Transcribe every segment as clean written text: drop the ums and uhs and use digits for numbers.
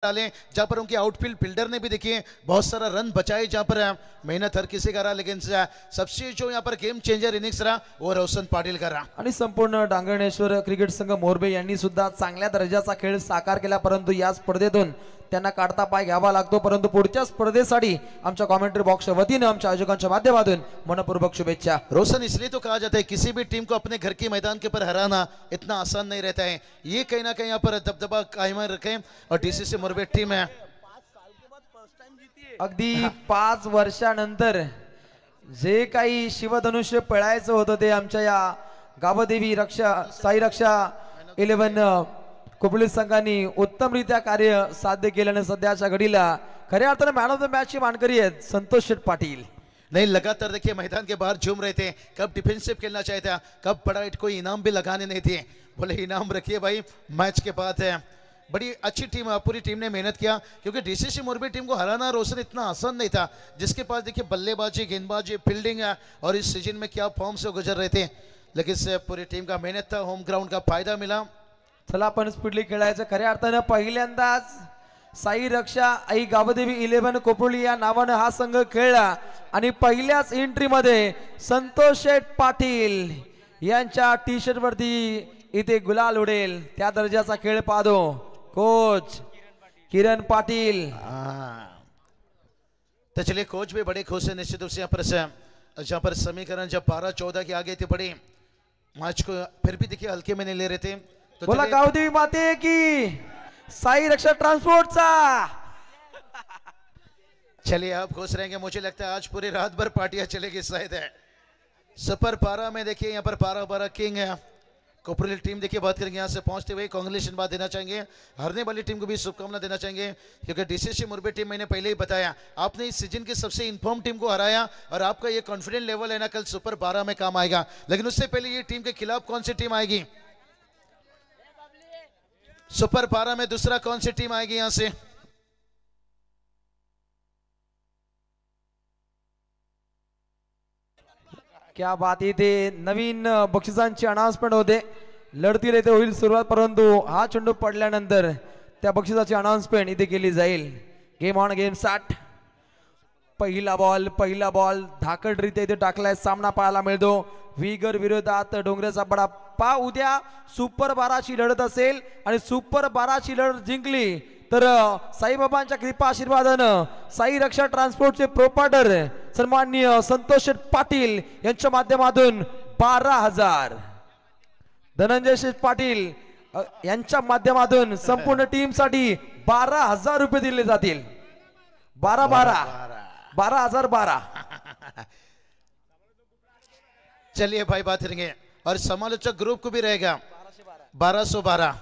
डाले, जहां पर उनके आउटफील्ड फील्डर ने भी देखिए बहुत सारा रन बचाए, जहां पर मेहनत हर किसी का रहा, लेकिन सबसे जो यहाँ पर गेम चेंजर इनिंग्स रहा वो रोशन पाटील का रहा. आणि संपूर्ण डांगणेश्वर क्रिकेट संघ मोरबे यांनी सुद्धा चांगल्या दर्जाचा खेळ साकार केला, परंतु या स्पर्धेतून त्यांना काढता पाय घ्यावा लागतो. परंतु पुढच्या स्पर्धेसाठी आमच्या कमेंट्री बॉक्सच्या वतीने आमच्या आयोजकांच्या माध्यमातून मनपूर्वक शुभेच्छा. रोशन इसलिए तो कहा जाता है किसी भी टीम को अपने घर के मैदान के ऊपर हराना इतना आसान नहीं रहता है, ये कहीं ना कहीं यहाँ पर दबदबा कायम रखें और डीसीसी मोरबे टीम है अगदी 5 वर्षानंतर जे काही शिवधनुष्य पळायचं होतं ते आमच्या या गावदेवी रक्षा साई रक्षा 11 कोपली संघाने उत्तमरित्या कार्य साध्य केल्याने सध्याच्या घडीला खऱ्या अर्थाने मॅन ऑफ द मॅच ची मानकरी आहेत संतोष शेठ पाटील. नहीं, लगातार देखिए मैदान के बाहर झूम रहे थे, कब डिफेंसिव खेलना चाहते थे, कब बड़ा कोई इनाम भी लगाने नहीं थे, बोले इनाम रखिए भाई मैच के बाद है. बड़ी अच्छी टीम, पूरी टीम ने मेहनत किया, क्योंकि डीसीसी मोरबी टीम को हराना रोशन इतना आसान नहीं था, जिसके पास देखिए बल्लेबाजी, गेंदबाजी, फील्डिंग है और इस सीजन में क्या फॉर्म से गुजर रहे थे, लेकिन से पूरी टीम का मेहनत था, होम ग्राउंड का फायदा मिला. चला आपण स्पीडली खेळायचं. खऱ्या अर्थानं पहिल्यांदाच साई रक्षा आई गावदेवी 11 कोपरली या नावानं हा संघ खेळला आणि पहिल्याच एंट्री मध्ये संतोष शेठ पाटील यांच्या टी शर्ट वरती इथे गुलाल उडेल त्या दर्जाचा खेळ पाहतो कोच किरण पाटील. तो चलिए कोच भी बड़े खुश है निश्चित रूप से यहाँ पर जहाँ पर समीकरण जब 12-14 के आगे थे बड़े मैच को फिर भी देखिए हल्के में नहीं ले रहे थे. तो बोला गावदेवी माते की साई रक्षा ट्रांसपोर्टचा. चलिए आप खुश रहेंगे, मुझे लगता है आज पूरी रात भर पार्टियां चलेगी शायद है. सुपर 12 में देखिए यहाँ पर 12-12 किंग है कोपरेल टीम. देखिए बात करेंगे यहाँ से पहुंचते हुए कांग्रेचुलेशन बात देना चाहेंगे, हारने वाली टीम को भी शुभकामना देना चाहेंगे, क्योंकि डीसीसी मोरबी टीम मैंने पहले ही बताया आपने इस सीजन की सबसे इन्फॉर्म टीम को हराया और आपका ये कॉन्फिडेंट लेवल है ना कल सुपर 12 में काम आएगा. लेकिन उससे पहले ये टीम के खिलाफ कौन सी टीम आएगी, सुपर 12 में दूसरा कौन सी टीम आएगी यहां से. क्या बात. इथे नवीन बक्षिसांची अनाउन्समेंट होते, लढतीला इथे होईल सुरुवात, परंतु हा चेंडू पडल्यानंतर त्या बक्षिसाची अनाउन्समेंट इथे केली जाईल. Game on game start. पहिला बॉल धाकडरीत्या इथे टाकलाय, सामना पाहायला मिळतो विगर विरोधात डोंगरेचा बडा. पा उद्या सुपर 12 ची लढत असेल आणि सुपर 12 ची लढत जिंकली तर साईबाबांच्या कृपा आशीर्वादानं साई रक्षा ट्रान्सपोर्टचे प्रोपायटर सन्माननीय संतोष शेठ पाटील यांच्या माध्यमातून 12,000, धनंजय शेठ पाटील यांच्या माध्यमातून संपूर्ण टीम साठी 12,000 रुपये दिले जातील. 12,012. चलिए भाई बात करेंगे और समालोचक ग्रुप को भी रहेगा 1212.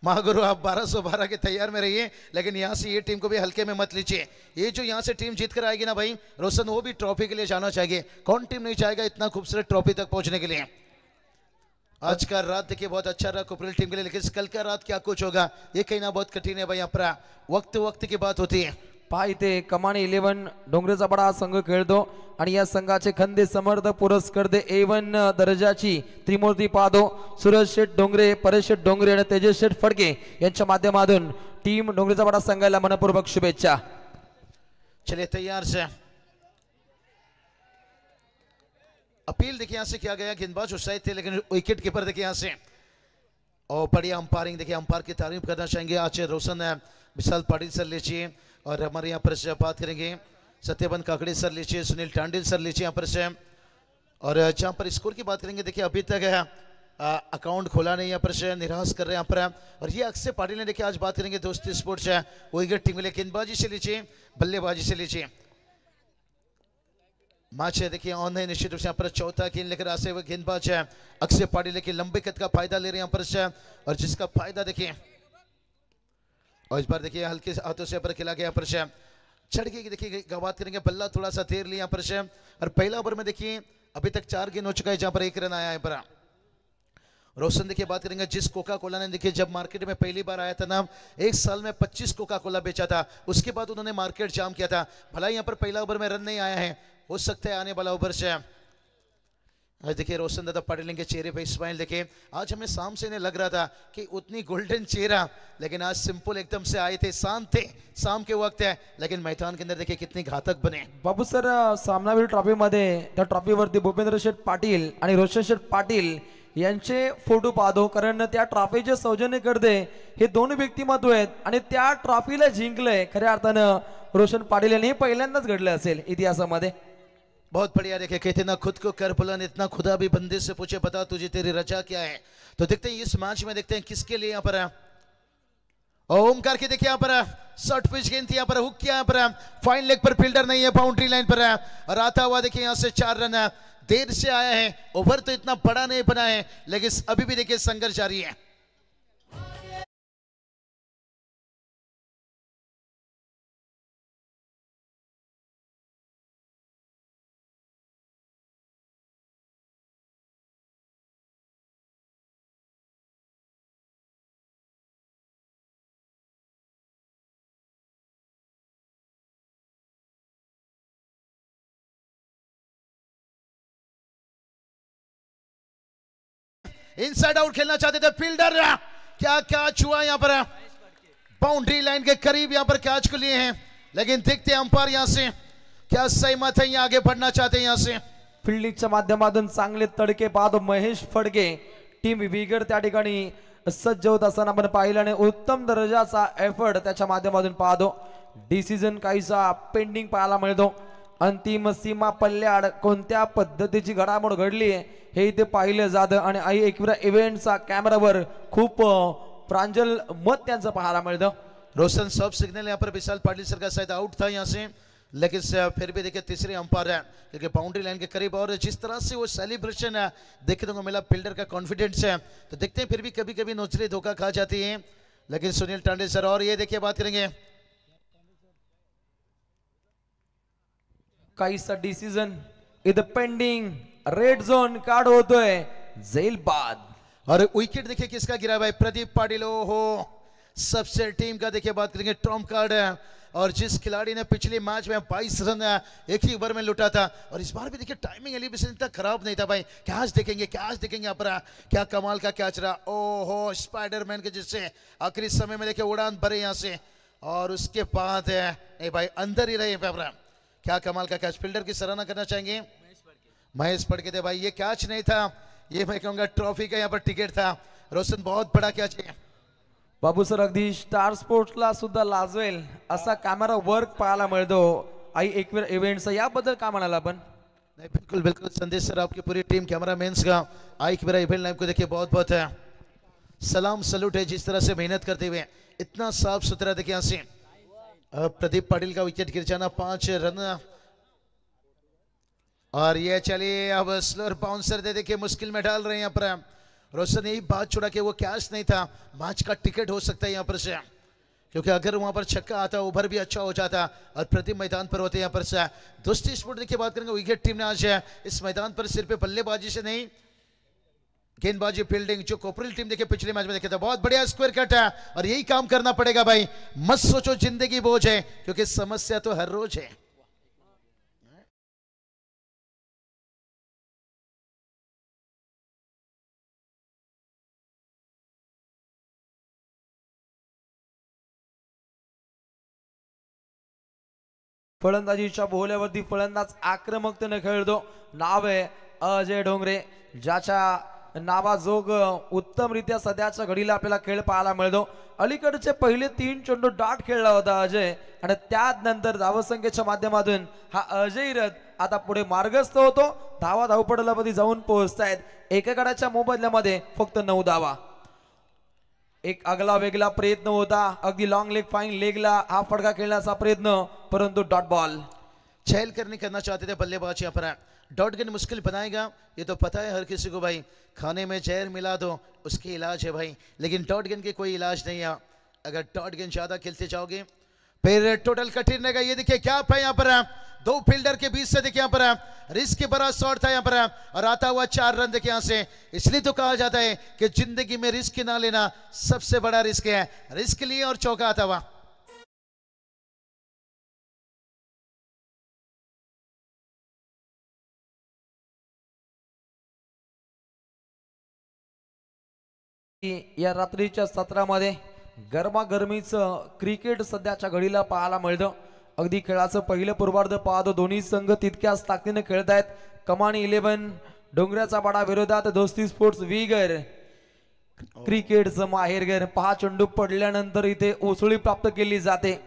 महागुरु आप 1212 के तैयार में रहिए, लेकिन यहाँ से ये टीम को भी हल्के में मत लीजिए. ये जो यहाँ से टीम जीत कर आएगी ना भाई रोशन, वो भी ट्रॉफी के लिए जाना चाहिए. कौन टीम नहीं चाहेगा इतना खूबसूरत ट्रॉफी तक पहुंचने के लिए. आज का रात देखिए बहुत अच्छा रहा कोपरेल टीम के लिए, लेकिन कल का रात क्या कुछ होगा ये कहना बहुत कठिन है भाई. अपरा वक्त की बात होती है. पहा इथे कमानी 11 डोंगरेचा बडा संघ खेळतो आणि या संघाचे खंदे समर्थ पुरस्कर्ते A1 दर्जाची त्रिमूर्ती पाहतो सूरज शेठ डोंगरे, परेश शेठ डोंगरे आणि तेजस शेठ फडके यांच्या माध्यमातून टीम डोंगरेचा बडा संघाला मनपूर्वक शुभेच्छा. चलिए तैयार से अपील देखिए यहाँ से किया गया, गेंदबाज उत्साहित थे लेकिन विकेट कीपर देखिए यहाँ से और बढ़िया अंपायरिंग देखिए, अंपायर की तारीफ करना चाहेंगे आज रोशन विशाल पाटिल सर लीजिए और हमारे यहाँ पर से बात करेंगे सत्यबन काकड़े सर लीजिए, सुनील टांडिल सर लीजिए यहाँ पर से. और जहाँ पर स्कोर की बात करेंगे देखिए अभी तक है अकाउंट खोला नहीं, यहाँ पर से निराश कर रहे हैं यहाँ पर. और ये अक्षय पाटिल ने देखिए आज बात करेंगे दोस्ती स्पोर्ट्स है विकेट टीम के लिए, गेंदबाजी से लीजिए, बल्लेबाजी से लीजिए. मैच है देखिए ऑन है निश्चित रूप से यहाँ पर चौथा गेंद लेकर आते हुए गेंदबाज है अक्षय पाटिल के लंबे कद का फायदा ले रहे हैं यहाँ पर से, और जिसका फायदा देखिए और इस बार देखिए हल्के हाथों से पर खिला गया यहाँ पर से चढ़ के देखिए बात करेंगे बल्ला थोड़ा सा देर लिया यहाँ पर से. और पहला ओवर में देखिए अभी तक 4 गेंद हो चुका है जहां पर 1 रन आया है पर. रोशन देखिए बात करेंगे जिस कोका कोला ने देखिए जब मार्केट में पहली बार आया था ना 1 साल में 25 कोका कोला बेचा था, उसके बाद उन्होंने मार्केट जाम किया था. भला यहाँ पर पहला ओवर में रन नहीं आया है, हो सकता है आने वाला ओवर से आज देखिए रोशन दादा पाटिल के चेहरे पे स्माइल देखिए, आज हमें शाम से नहीं लग रहा था कि उतनी गोल्डन चेहरा, लेकिन आज सिंपल एकदम से आए थे, शांत थे, शाम के वक्त है, लेकिन मैदान के अंदर देखिए कितनी घातक बने। बाबू सर, सामनावीर ट्रॉफीमध्ये त्या ट्रॉफीवरती भूपेंद्र शेठ पाटील आणि रोशन शेठ पाटील यांचे फोटो पाहतो, कारण त्या ट्रॉफीचे सौजन्य करते हे दोन व्यक्तिमत्व आहेत आणि त्या ट्रॉफीला जिंकलंय खऱ्या अर्थानं रोशन पाटील यांनी, हे पहिल्यांदाच घडलं असेल इतिहासामध्ये। बहुत बढ़िया, देखिए कहते ना खुद को कर बुलंद, इतना खुदा भी बंदे से पूछे बता तुझे तेरी रजा क्या है। तो देखते हैं इस मैच में, देखते हैं किसके लिए यहाँ पर ओमकार की देखिए यहाँ पर शॉर्ट पिच गेंद थी, यहाँ पर हुक किया, यहाँ पर फाइन लेग पर फील्डर नहीं है, बाउंड्री लाइन पर है और आता हुआ देखिए यहाँ से 4 रन देर से आया है। ओवर तो इतना बड़ा नहीं बना है, लेकिन अभी भी देखिए संघर्ष जारी है। इनसाइड आउट खेलना चाहते थे फील्डर, क्या कैच हुआ यहाँ पर, बाउंड्री लाइन के करीब यहाँ पर कैच को लिए हैं, लेकिन देखते हैं अंपायर यहाँ से क्या सहमत है, आगे बढ़ना चाहते हैं यहाँ से। फिल्डिंगच्या माध्यमातून चांगले तडके पाहतो महेश फडके, टीम विगर त्या ठिकाणी सज्ज होत असताना आपण पाहिलं आणि उत्तम दर्जाचा एफर्ट त्याच्या माध्यमातून पाहतो। डिसिजन काहीसा पेंडिंग पाहायला मिळतो, अंतिम सीमा पल्ल्याड कोणत्या पद्धतीची घडामोड घडली हे इथे पाहिलं जातं आणि आई एकविरा इव्हेंटचा कॅमेरावर खूप प्रांजल मत त्यांचं पाहायला मिळतं। रोशन सब सिग्नल यहाँ पर विशाल पाटिल सर का शायद आउट था यहाँ से, लेकिन फिर भी देखिए तीसरे अंपायर है क्योंकि बाउंड्री लाइन के करीब, और जिस तरह से वो सेलिब्रेशन है देखने को मिला, फील्डर का कॉन्फिडेंस है, तो देखते हैं फिर भी कभी कभी नौचरी धोखा खा जाती है, लेकिन सुनील टांडे सर, और ये देखिए बात करेंगे काहीसा डिसिजन इथं पेंडिंग, रेड झोन कार्ड होतोय, जेल बाद, और विकेट देखिए किसका गिरा भाई, प्रदीप पाटिल हो, सबसे टीम का देखिए बात करेंगे ट्रम्प कार्ड है, और जिस खिलाड़ी ने पिछले मैच में 22 रन एक ही ओवर में लुटा था, और इस बार भी देखिए टाइमिंग एलिवेशन इतना खराब नहीं था भाई। कैच देखेंगे यहाँ पर क्या कमाल का कैच रहा, ओहो स्पाइडरमैन के जिससे आखिरी समय में देखिए उड़ान भरे यहाँ से, और उसके बाद नहीं भाई अंदर ही रहे पेपरा, क्या कमाल का कैच, फील्डर की सराहना करना चाहेंगे महेश फडके थे भाई। ये कैच नहीं था, ये मैं कहूंगा ट्रॉफी का यहाँ पर टिकट था। रोशन बहुत बड़ा कैच है बाबू सर, अगदी स्टार स्पोर्ट्सला सुद्धा लाजवेल असा कॅमेरा वर्क पाहायला मिळतो आई एकवीर इव्हेंट्स, याबद्दल काय म्हणाला आपण? नहीं बिल्कुल बिल्कुल संदेश सर, आपकी पूरी टीम कैमरा मेन्स का आई मेरा इवेंट लाइव को देखिए बहुत बहुत है सलाम सलूट है, जिस तरह से मेहनत करते हुए इतना साफ सुथरा देखिए यहाँ से प्रदीप पाटिल का विकेट गिर जाना, 5 रन, और ये चलिए अब स्लोअर बाउंसर दे देखिए मुश्किल में डाल रहे हैं यहाँ पर रोशन। यही बात छोड़ा कि वो कैच नहीं था, मैच का टिकट हो सकता है यहाँ पर से, क्योंकि अगर वहां पर छक्का आता ओवर भी अच्छा हो जाता और प्रति मैदान पर होते यहाँ पर से। दोस्ती स्पोर्ट देखिए बात करेंगे, विकेट टीम ने आज इस मैदान पर सिर्फ बल्लेबाजी से नहीं, गेंदबाजी फील्डिंग, जो कोपरेल टीम देखिए पिछले मैच में देखे था, बहुत बढ़िया स्क्वायर कट है, और यही काम करना पड़ेगा भाई, मत सोचो जिंदगी बोझ है, क्योंकि समस्या तो हर रोज है। फलंदाजीच्या बोहल्यावरती फलंदाज आक्रमकतेने खेळतो, नाव आहे अजय डोंगरे, ज्याच्या नावाजोग उत्तमरित्या सध्याच्या घडीला आपल्याला खेळ पाहायला मिळतो। अलीकडचे पहिले 3 चेंडू डॉट खेळला होता अजय, आणि त्यानंतर धावसंख्येच्या माध्यमातून हा अजय रथ आता पुढे मार्गस्थ होतो, धावा धावपटलामध्ये जाऊन पोहोचतायत, एका गडाच्या मोबदल्यामध्ये फक्त 9 धावा। एक आगला वेगला प्रयत्न होता, अगदी लॉन्ग लेग फाइन लेगला हा फटका खेळण्याचा प्रयत्न, परंतु डॉट बॉल। चहल करना चाहते थे बल्लेबाज, यहाँ पर डॉट गेंद मुश्किल बनाएगा, ये तो पता है हर किसी को भाई, खाने में जहर मिला दो उसकी इलाज है भाई, लेकिन डॉट गेंद की कोई इलाज नहीं है। अगर डॉट गेंद ज्यादा खेलते जाओगे फिर टोटल कठिन रहेगा। ये देखिए क्या है यहाँ पर, 2 फील्डर के बीच से देखिए यहाँ पर रिस्क के बड़ा शॉट था यहाँ पर, और आता हुआ 4 रन देखिए यहाँ से। इसलिए तो कहा जाता है कि जिंदगी में रिस्क ना लेना सबसे बड़ा रिस्क है, रिस्क लिए और चौका आता हुआ। या रात्रीच्या सत्रामध्ये गरमागरमीचं क्रिकेट सध्याच्या घडीला पाहायला मिळतं. अगदी खेळाचं पहिलं पूर्वार्ध पाहतो, दोन्ही संघ तितक्याच ताकदीने खेळत आहेत. कमानी 11 डोंगराचा पाडा विरोधात दोस्ती स्पोर्ट्स विगर क्रिकेटचं माहेरघर. 5 चेंडू पडल्यानंतर इथे उसळी प्राप्त केली जाते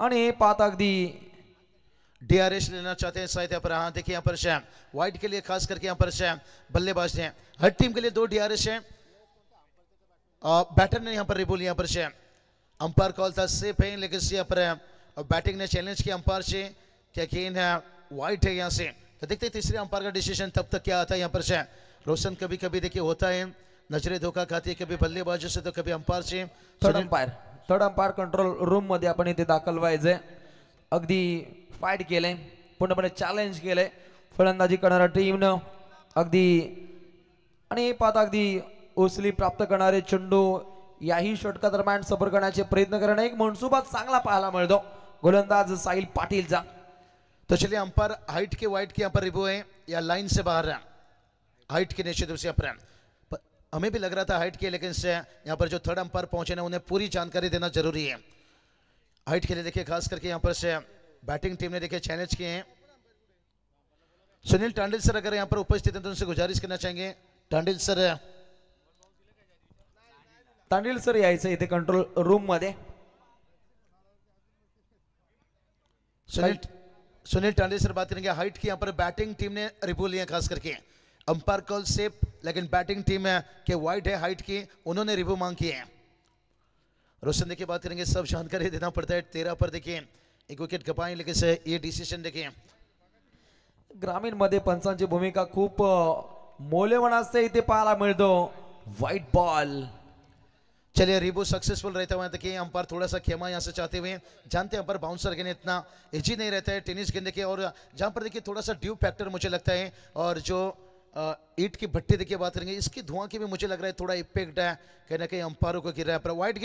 आणि पाहता अगदी डीआरएस लेना चाहते हैं शायद यहाँ पर. हाँ देखिए यहाँ पर शैम व्हाइट के लिए खास करके यहाँ पर शैम बल्लेबाज हैं. हर टीम के लिए 2 डीआरएस हैं. बैटर ने यहाँ पर रिबोल यहाँ पर शैम अंपायर कॉल था सेफ है, लेकिन यहाँ पर बैटिंग ने चैलेंज किया अंपायर से क्या गेंद है वाइट है यहाँ से. तो देखते हैं तीसरे अंपायर का डिसीजन तब तक क्या आता है यहाँ पर शैम. रोशन कभी कभी देखिए होता है नजरें धोखा खाती है, कभी बल्लेबाजों से तो कभी अंपायर से. थर्ड अंपायर कंट्रोल रूम मध्ये आपण इथे दाखल व्हायचंय. अगदी फाईट केलंय, पूर्णपणे चॅलेंज केलंय फलंदाजी करणाऱ्या टीमनं. अगदी आणि पाहता अगदी उसली प्राप्त करणारे चेंडू याही षटका दरम्यान सफर करण्याचे प्रयत्न करणे एक मनसुबा चांगला पाहायला मिळतो गोलंदाज साहिल पाटीलचा. तो चलिए अंपायर हाइट के वाइट के यहाँ पर रिबो है या लाइन से बाहर है, हाइट के नीचे दूसरे अंपायर. हमें भी लग रहा था हाइट के, लेकिन से यहाँ पर जो थर्ड अंपायर पहुंचे ना उन्हें पूरी जानकारी देना जरूरी है. हाइट के लिए देखिए खास करके यहाँ पर से बैटिंग टीम ने देखिए चैलेंज किए हैं. सुनील टांडिल सर अगर यहाँ पर उपस्थित हैं तो उनसे गुजारिश करना चाहेंगे. टांडिल सर यायचं इथे कंट्रोल रूम मध्ये. सुनील टांडिल सर बात करेंगे. हाइट की यहाँ पर बैटिंग टीम ने रिपोर्ट लिया खास करके. अंपायर कॉल सेफ, लेकिन बैटिंग टीम के वाइट है हाइट की, उन्होंने रिव्यू मांग किए हैं. रोशन देखिए बात करेंगे, सब जानकारी देना पड़ता है. 13 पर देखिए एक विकेट कपाएं, लेकिन से ये डिसीजन देखिए ग्रामीण मध्ये पंचांची भूमिका खूप मौल्यवान असते इथे पाहायला मिळतो. White ball. चलिए रिबो सक्सेसफुल रहता हुआ देखिए अंपायर थोड़ा सा खेमा यहाँ से चाहते हुए. जानते हैं अंपायर बाउंसर गेंद इतना इजी नहीं रहता है टेनिस गेंद देखिए, और जहाँ पर देखिए थोड़ा सा ड्यू फैक्टर मुझे लगता है. और जो ईट की भट्टी देखिए बात करेंगे, इसकी धुआं की भी मुझे लग रहा है थोड़ा इफेक्ट है कहीं ना कहीं अंपायरों को गिर रहा है. पर व्हाइट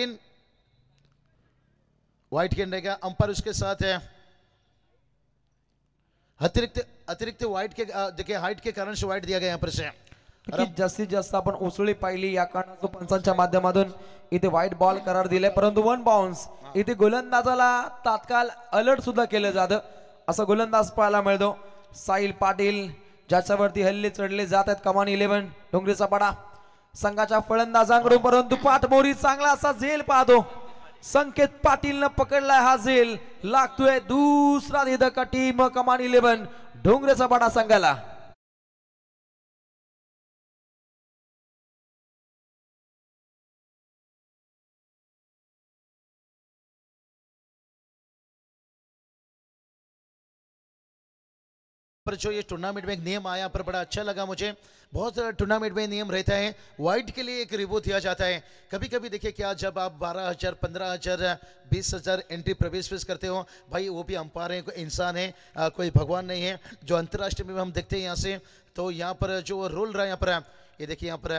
गेंद रहेगा. अंपायर उसके साथ है अतिरिक्त व्हाइट के देखिए हाइट के कारण से व्हाइट दिया गया यहाँ पर से. जास्तीत जास्त आपण उसळी पाहिली या कारणास्तव पंचांच्या माध्यमातून इथे व्हाइट बॉल करार दिलाय, परंतु 1 बाउन्स. इथे गोलंदाजाला तात्काळ अलर्ट सुद्धा केलं जातं. असा गोलंदाज पाहायला मिळतो साहिल पाटील, ज्याच्यावरती हल्ले चढले जात आहेत. कमान 11 डोंगरीचा पाडा संघाच्या फलंदाजांकडून, परंतु पाठमोरी चांगला असा झेल पाहतो. संकेत पाटीलनं पकडलाय हा झेल, लागतोय दुसरा धक्का टीम कमान 11 डोंगरेचा पाडा संघाला. पर जो ये टूर्नामेंट में एक नियम आया पर बड़ा अच्छा लगा मुझे. बहुत टूर्नामेंट में नियम रहता है, वाइट के लिए एक रिबो दिया जाता है. कभी कभी देखिए क्या जब आप 12,000 15,000 20,000 एंट्री प्रवेश फेस करते हो भाई, वो भी अंपायर है, कोई इंसान है, कोई भगवान नहीं है. जो अंतर्राष्ट्रीय में हम देखते हैं यहाँ से, तो यहाँ पर जो रोल रहा है यहाँ पर ये देखिए यहाँ पर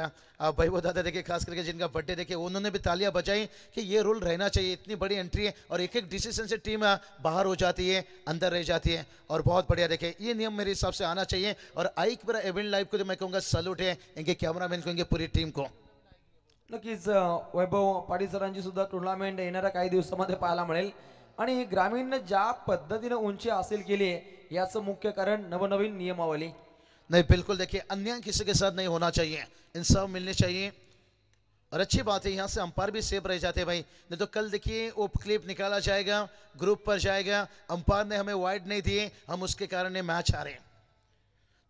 वैभव दादा देखिए खास करके जिनका बर्थडे देखिए उन्होंने भी तालियां बजाई कि ये रोल रहना चाहिए. इतनी बड़ी एंट्री है और एक एक डिसीजन से टीम बाहर हो जाती है, अंदर रह जाती है. और बहुत बढ़िया देखिए ये नियम मेरे हिसाब से आना चाहिए. और आईक पर इवेंट लाइव को तो मैं कहूँगा सल्यूट है इनके कैमरामैन को, इनके पूरी टीम को. नक्कीच वैभव पाटील सरांची सुद्धा टुर्नामेंट येणाऱ्या काही दिवसामध्ये पाहायला मिळेल. आणि ग्रामीण ज्या पद्धतीने उंची हासिल केली आहे याचं मुख्य कारण नवनवीन नियमावली. नहीं बिल्कुल देखिए अन्याय किसी के साथ नहीं होना चाहिए, इंसाफ मिलने चाहिए. और अच्छी बात है यहाँ से अंपायर भी सेफ रह जाते हैं भाई. नहीं तो कल देखिए वो क्लिप निकाला जाएगा, ग्रुप पर जाएगा, अंपायर ने हमें वाइड नहीं दिए, हम उसके कारण मैच हारे.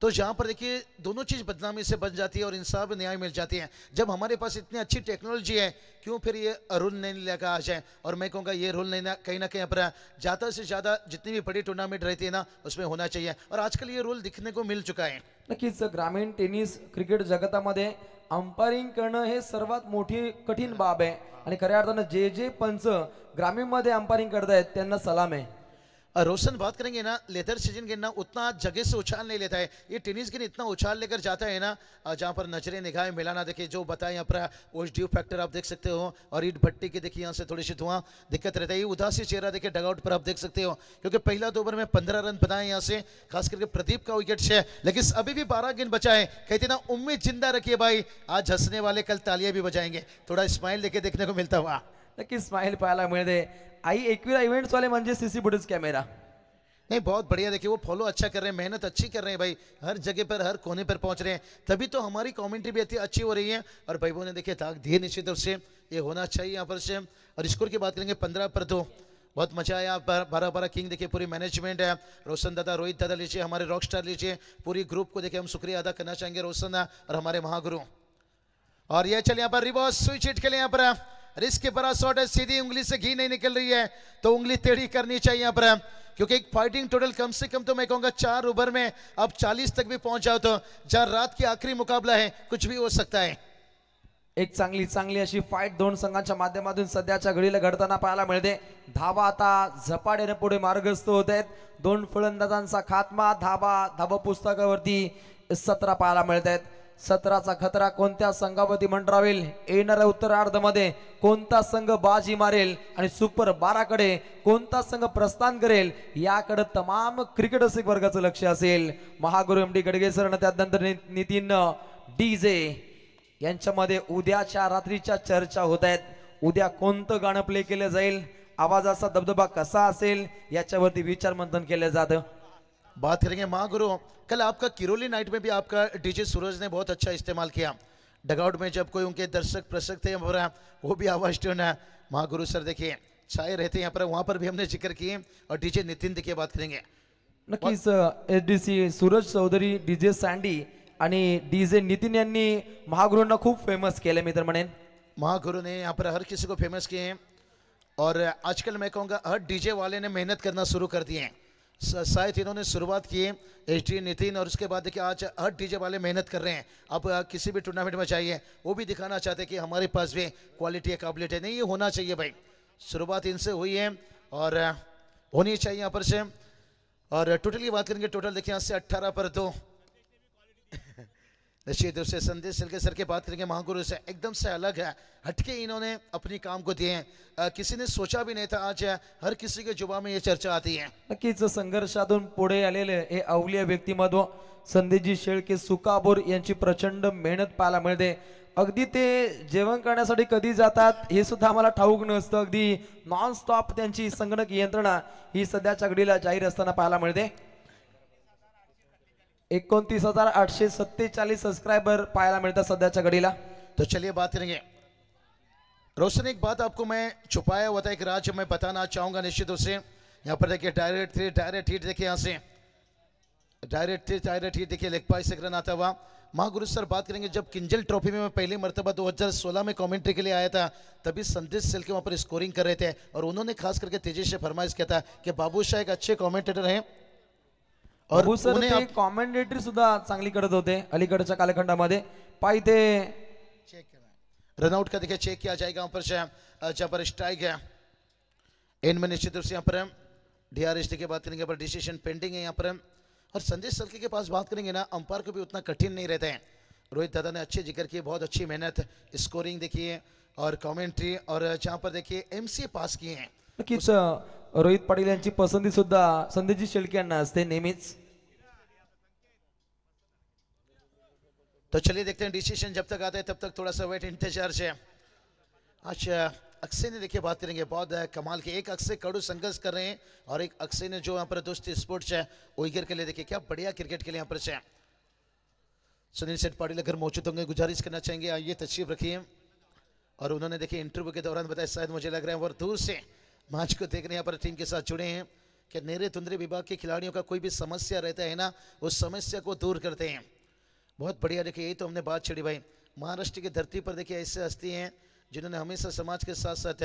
तो यहाँ पर देखिए दोनों चीज़ बदनामी से बच जाती है और इंसाफ न्याय मिल जाती है. जब हमारे पास इतनी अच्छी टेक्नोलॉजी है क्यों फिर ये रूल नहीं लगा आ जाए. और मैं कहूँगा ये रूल नहीं कहीं ना कहीं पर ज़्यादा से ज़्यादा जितनी भी बड़ी टूर्नामेंट रहती है ना उसमें होना चाहिए. और आजकल ये रूल दिखने को मिल चुका है. नक्कीच ग्रामीण टेनिस क्रिकेट जगतामध्ये अंपायरिंग करणं हे सर्वात मोठी कठीण बाब आहे आणि खऱ्या अर्थानं जे पंच ग्रामीण मध्ये अंपायरिंग करतायत त्यांना सलाम आहे. रोशन बात करेंगे ना, लेदर सीजन गेंद ना उतना जगह से उछाल नहीं लेता है, ये टेनिस गेंद इतना उछाल लेकर जाता है ना, जहाँ पर नजरें निगाहें मिलाना, देखिए जो बताए यहाँ पर ओएच ड्यू फैक्टर आप देख सकते हो, और ईट भट्टी की देखिए यहाँ से थोड़ी सी धुआं दिक्कत रहता है, ये उदासी चेहरा देखिए डगआउट पर आप देख सकते हो, क्योंकि पहला 2 ओवर में 15 रन बनाए यहाँ से, खास करके प्रदीप का विकेट से, लेकिन अभी भी 12 गेंद बचा है। कहते ना उम्मीद जिंदा रखिए भाई, आज हंसने वाले कल तालियां भी बजाएंगे, थोड़ा स्माइल लेके देखने को मिलता हुआ। नक्की स्माइल पाहायला मिळते। आई एकविरा इव्हेंट्स वाले म्हणजे सीसी फुटेज कॅमेरा नहीं बहुत बढ़िया, देखिए वो फॉलो अच्छा कर रहे हैं, मेहनत अच्छी कर रहे हैं भाई, हर जगह पर हर कोने पर पहुंच रहे हैं, तभी तो हमारी कमेंट्री भी अच्छी हो रही है। और भाई ने देखिए ताक दिए निश्चित रूप से, ये होना चाहिए यहाँ पर से। और स्कोर की बात करेंगे 15 पर 2, बहुत मजा आया। 12 किंग देखिए पूरी मैनेजमेंट है, रोशन दादा, रोहित दादा लीजिए, हमारे रॉक स्टार लीजिए, पूरी ग्रुप को देखिए हम शुक्रिया अदा करना चाहेंगे, रोशन और हमारे महागुरु। और ये चलिए यहाँ पर रिवर्स स्विच हिट के लिए यहाँ पर रिस्क के बड़ा शॉट है, सीधी उंगली से घी नहीं निकल रही है तो उंगली टेढ़ी करनी चाहिए यहाँ पर, क्योंकि एक फाइटिंग टोटल कम से कम तो मैं कहूंगा 4 ओवर में अब 40 तक भी पहुंच जाओ तो जहां रात की आखिरी मुकाबला है, कुछ भी हो सकता है। एक चांगली अशी फाईट दोन संघांच्या माध्यमातून सध्याच्या घडीला घडताना पाहायला मिळते। धावा आता झपाट्याने पुढे मार्गस्थ होत आहेत, दोन फलंदाजांचा खात्मा, धावा पुस्तकावरती 17 पाहायला मिळत आहेत। 17चा खतरा कोणत्या संघावरती मंडरावेल, येणाऱ्या उत्तरार्धामध्ये कोणता संघ बाजी मारेल आणि सुपर 12 कडे कोणता संघ प्रस्थान करेल, याकडे तमाम क्रिकेट रसिक वर्गाचं लक्ष असेल। महागुरु एमडी गडगेसर आणि त्यानंतर नितीन डीजे यांच्यामध्ये उद्याच्या रात्रीच्या चर्चा होत आहेत। उद्या कोणतं गाणं प्ले केलं जाईल, आवाजाचा दबदबा कसा असेल, याच्यावरती विचार मंथन केलं जातं। बात करेंगे महागुरु, कल आपका किरोली नाइट में भी आपका डीजे सूरज ने बहुत अच्छा इस्तेमाल किया, डगआउट में जब कोई उनके दर्शक प्रशक थे वो भी आवाज ट्यून है। महागुरु सर देखिए छाए रहते यहाँ पर, वहां पर भी हमने जिक्र किए। और डीजे नितिन देखिए बात करेंगे, नक्कीच एसडीसी सूरज चौधरी, डीजे सँडी आणि डीजे नितिन यांनी महागुरूंना खूप फेमस केले मित्र म्हणेन। महागुरु ने यहाँ पर हर किसी को फेमस किए हैं, और आजकल मैं कहूँगा हर डीजे वाले ने मेहनत करना शुरू कर दिए हैं। शायद इन्होंने शुरुआत की एचडी नितिन, और उसके बाद देखिए आज हर डीजे वाले मेहनत कर रहे हैं। अब किसी भी टूर्नामेंट में चाहिए वो भी दिखाना चाहते हैं कि हमारे पास भी क्वालिटी है, काबिलियत है। नहीं, ये होना चाहिए भाई, शुरुआत इनसे हुई है और होनी चाहिए यहाँ पर से। और टोटल की बात करेंगे, टोटल देखिए यहाँ से 18 पर 2 निश्चित रूप से संदेश सिलके सर की बात करेंगे, महागुरु से एकदम से अलग है, हटके इन्होंने अपनी काम को दिए हैं। किसी ने सोचा भी नहीं था, आज हर किसी के जुबान में ये चर्चा आती है। नक्कीच संघर्षातून पुढे आलेले हे अवलिया व्यक्तिमत्व संदेशजी शेळके सुकाबोर यांची प्रचंड मेहनत पाहायला मिळते। अगदी ते जेवण करण्यासाठी कधी जातात हे सुद्धा आम्हाला ठाऊक नसतं, अगदी नॉन स्टॉप त्यांची संगणक यंत्रणा ही सध्याच्या घडीला जाहीर असताना पाहायला मिळते। 29,847 सब्सक्राइबर पाहायला मिळतात सध्याच्या घडीला। तो चलिए बात करेंगे रोशन, एक बात आपको मैं छुपाया हुआ था, एक राज मैं बताना चाहूंगा निश्चित रूप से। यहाँ पर देखिए डायरेक्ट हिट देखिए, यहाँ से डायरेक्ट हिट देखिए, लेग पास से रन आता हुआ। महागुरु सर बात करेंगे, जब किंजल ट्रॉफी में मैं पहली मरतबा 2016 में कमेंट्री के लिए आया था, तभी संदेश सिलके वहाँ पर स्कोरिंग कर रहे थे, और उन्होंने खास करके तेजस से फरमाइश किया था कि बाबूशाह एक अच्छे कमेंटेटर हैं, और उन्हें कमेंटेटरी सुद्धा चांगली करत होते अलीकडच्या कालखंडामध्ये। पाई ते रनआउट का देखिए चेक किया जाएगा वहां पर से, जहां पर स्ट्राइक है एंड में निश्चित रूप से यहाँ पर डीआरएस की बात करेंगे, पर डिसीजन पेंडिंग है यहाँ पर। और संदेश सल्के के पास बात करेंगे ना, अंपायर को भी उतना कठिन नहीं रहता है। रोहित दादा ने अच्छे जिक्र किए, बहुत अच्छी मेहनत, स्कोरिंग देखिए और कमेंट्री, और जहां पर देखिए एमसीए पास किए हैं। नक्कीच रोहित पाटील यांची पसंती सुद्धा संदेशजी शेळके यांना असते नेहमीच। तो चलिए देखते हैं डिसीजन जब तक आता है तब तक थोड़ा सा वेट इंतजार से। आज अक्षय ने देखिए बात करेंगे, बहुत कमाल के, एक अक्षय कड़ू संघर्ष कर रहे हैं और एक अक्षय ने जो यहाँ पर दोस्ती स्पोर्ट्स है उइगर के लिए देखिए क्या बढ़िया क्रिकेट के लिए यहाँ पर से। सुनील सेठ पाटिल अगर मौजूद होंगे गुजारिश करना चाहेंगे आइए तशरीफ रखिए। और उन्होंने देखिए इंटरव्यू के दौरान बताया, शायद मुझे लग रहा है वो दूर से मैच को देखने यहाँ पर टीम के साथ जुड़े हैं कि नेरे तुंदरे विभाग के खिलाड़ियों का कोई भी समस्या रहता है ना, उस समस्या को दूर करते हैं। बहुत बढ़िया, देखिए यही तो हमने बात छिड़ी भाई, महाराष्ट्र की धरती पर देखिए ऐसे हस्ती हैं जिन्होंने हमेशा समाज के साथ साथ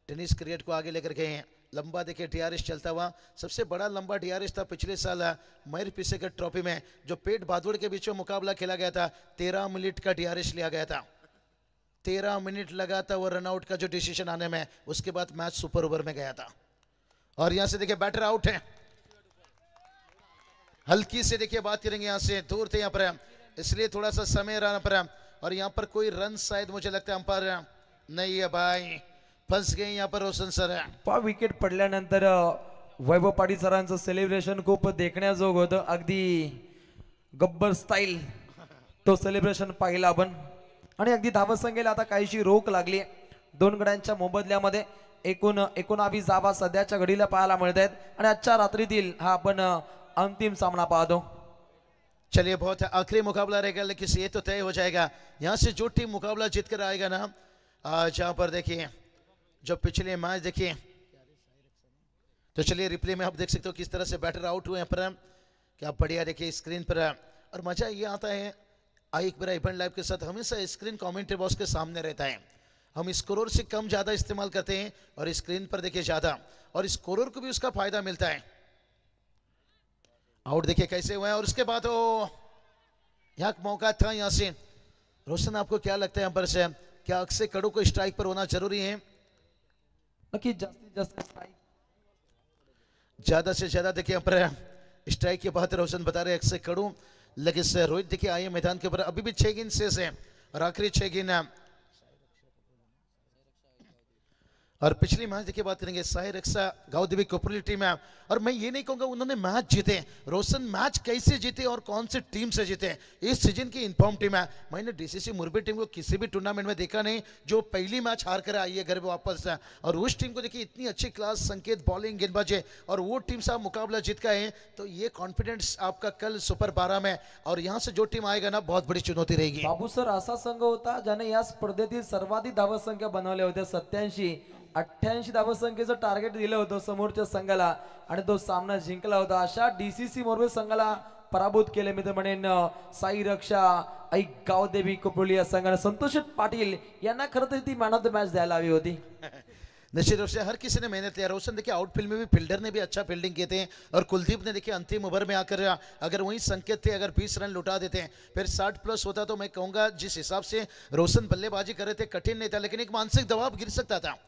टेनिस क्रिकेट को आगे लेकर गए हैं। लंबा देखिए डीआरएस चलता हुआ, सबसे बड़ा लंबा डीआरएस था पिछले साल मयूर पिसेकर ट्रॉफी में, जो पेट बादुड़ के बीच में मुकाबला खेला गया था, 13 मिनट का डीआरएस लिया गया था। 13 मिनट लगा था वो रनआउट का जो डिसीजन आने में, उसके बाद मैच सुपर ओवर में गया था। और यहां से देखिए बैटर आउट है। हल्की से देखिए बात करेंगे, यहां से दूर थे यहाँ पर, इसलिए थोड़ा सा समय रहा पर। और यहाँ पर कोई रन शायद मुझे लगता है अंपायर नहीं है भाई, फंस गए यहाँ पर रोशन सर। विकेट पडल्यानंतर वैभव पाटील सरांचं सेलिब्रेशन खूप देखण्याजोग होतं, अगदी गब्बर स्टाईल तो सेलिब्रेशन पाहिला आपण। आणि अगदी धावसंख्येला आता काहीशी रोख लागली दोन गड्यांच्या मोबदल्यामध्ये। 19 धावा सध्याच्या घडीला पाहायला मिळत आहेत आणि आजच्या रात्रीतील हा आपण अंतिम सामना पाहतो। चलिए बहुत आखिरी मुकाबला रहेगा, लेकिन ये तो तय हो जाएगा यहाँ से जो टीम मुकाबला जीत कर आएगा ना, जहाँ पर देखिए जो पिछले मैच देखिए, तो चलिए रिप्ले में आप देख सकते हो किस तरह से बैटर आउट हुए हैं पर, क्या बढ़िया देखिए स्क्रीन पर। और मजा ये आता है एक बार इवेंट लाइव के साथ हमेशा स्क्रीन कमेंट्री बॉक्स के सामने रहता है। हम स्कोरर से कम ज्यादा इस्तेमाल करते हैं और स्क्रीन पर देखिए ज्यादा, और स्कोरर को भी उसका फायदा मिलता है। आउट देखिए कैसे हुआ है, और उसके बाद यहाँ मौका था यहाँ से। रोशन आपको क्या लगता है यहाँ पर से, क्या अक्षय कड़ू को स्ट्राइक पर होना जरूरी है? नक्की जास्तीत जास्त स्ट्राइक, ज्यादा से ज्यादा देखिए यहाँ पर स्ट्राइक के बाद रोशन बता रहे अक्षय कड़ू, लेकिन से रोहित देखिए आए मैदान के ऊपर, अभी भी 6 गेंद शेष है और आखिरी 6 गेंद। और पिछली मैच देखिए बात करेंगे साई रक्षा गांव देवी कोपरली टीम है, और मैं ये नहीं कहूंगा उन्होंने मैच जीते, रोशन मैच कैसे जीते और कौन से टीम से जीते, इस सीजन की इन्फॉर्म टीम है। मैंने डीसीसी मुरबी टीम को किसी भी टूर्नामेंट में देखा नहीं जो पहली मैच हार कर आई है घर में वापस, और उस टीम को देखिए इतनी अच्छी क्लास संकेत बॉलिंग गेंदबाजी, और वो टीम से आप मुकाबला जीत का है, तो ये कॉन्फिडेंस आपका कल सुपर 12 में, और यहाँ से जो टीम आएगा ना बहुत बड़ी चुनौती रहेगी। बाबू सर असा संघ होता ज्याने या स्पर्धेतील सर्वाधिक धावसंख्या बनवल्या होत्या, 87-88 धावसंख्येचं टार्गेट दिलं होतं समोरच्या संघाला आणि तो सामना जिंकला होता। अशा डीसीसी मोरबी संघाला पराभूत केले मी तर म्हणेन साई रक्षा गावदेवी कोपरली या संघाने संतोष पाटील यांना खरं तर ती मॅन ऑफ द मॅच द्यायला हवी होती। निश्चित रूप से हर किसी ने मेहनत किया। रोशन देखिए आउटफील्ड में भी फील्डर ने भी अच्छा फील्डिंग किए थे, और कुलदीप ने देखिए अंतिम ओवर में आकर अगर वही संकेत थे अगर 20 रन लुटा देते फिर 60 प्लस होता, तो मैं कहूंगा जिस हिसाब से रोशन बल्लेबाजी कर रहे थे कठिन नहीं था, लेकिन एक मानसिक दबाव गिर सकता था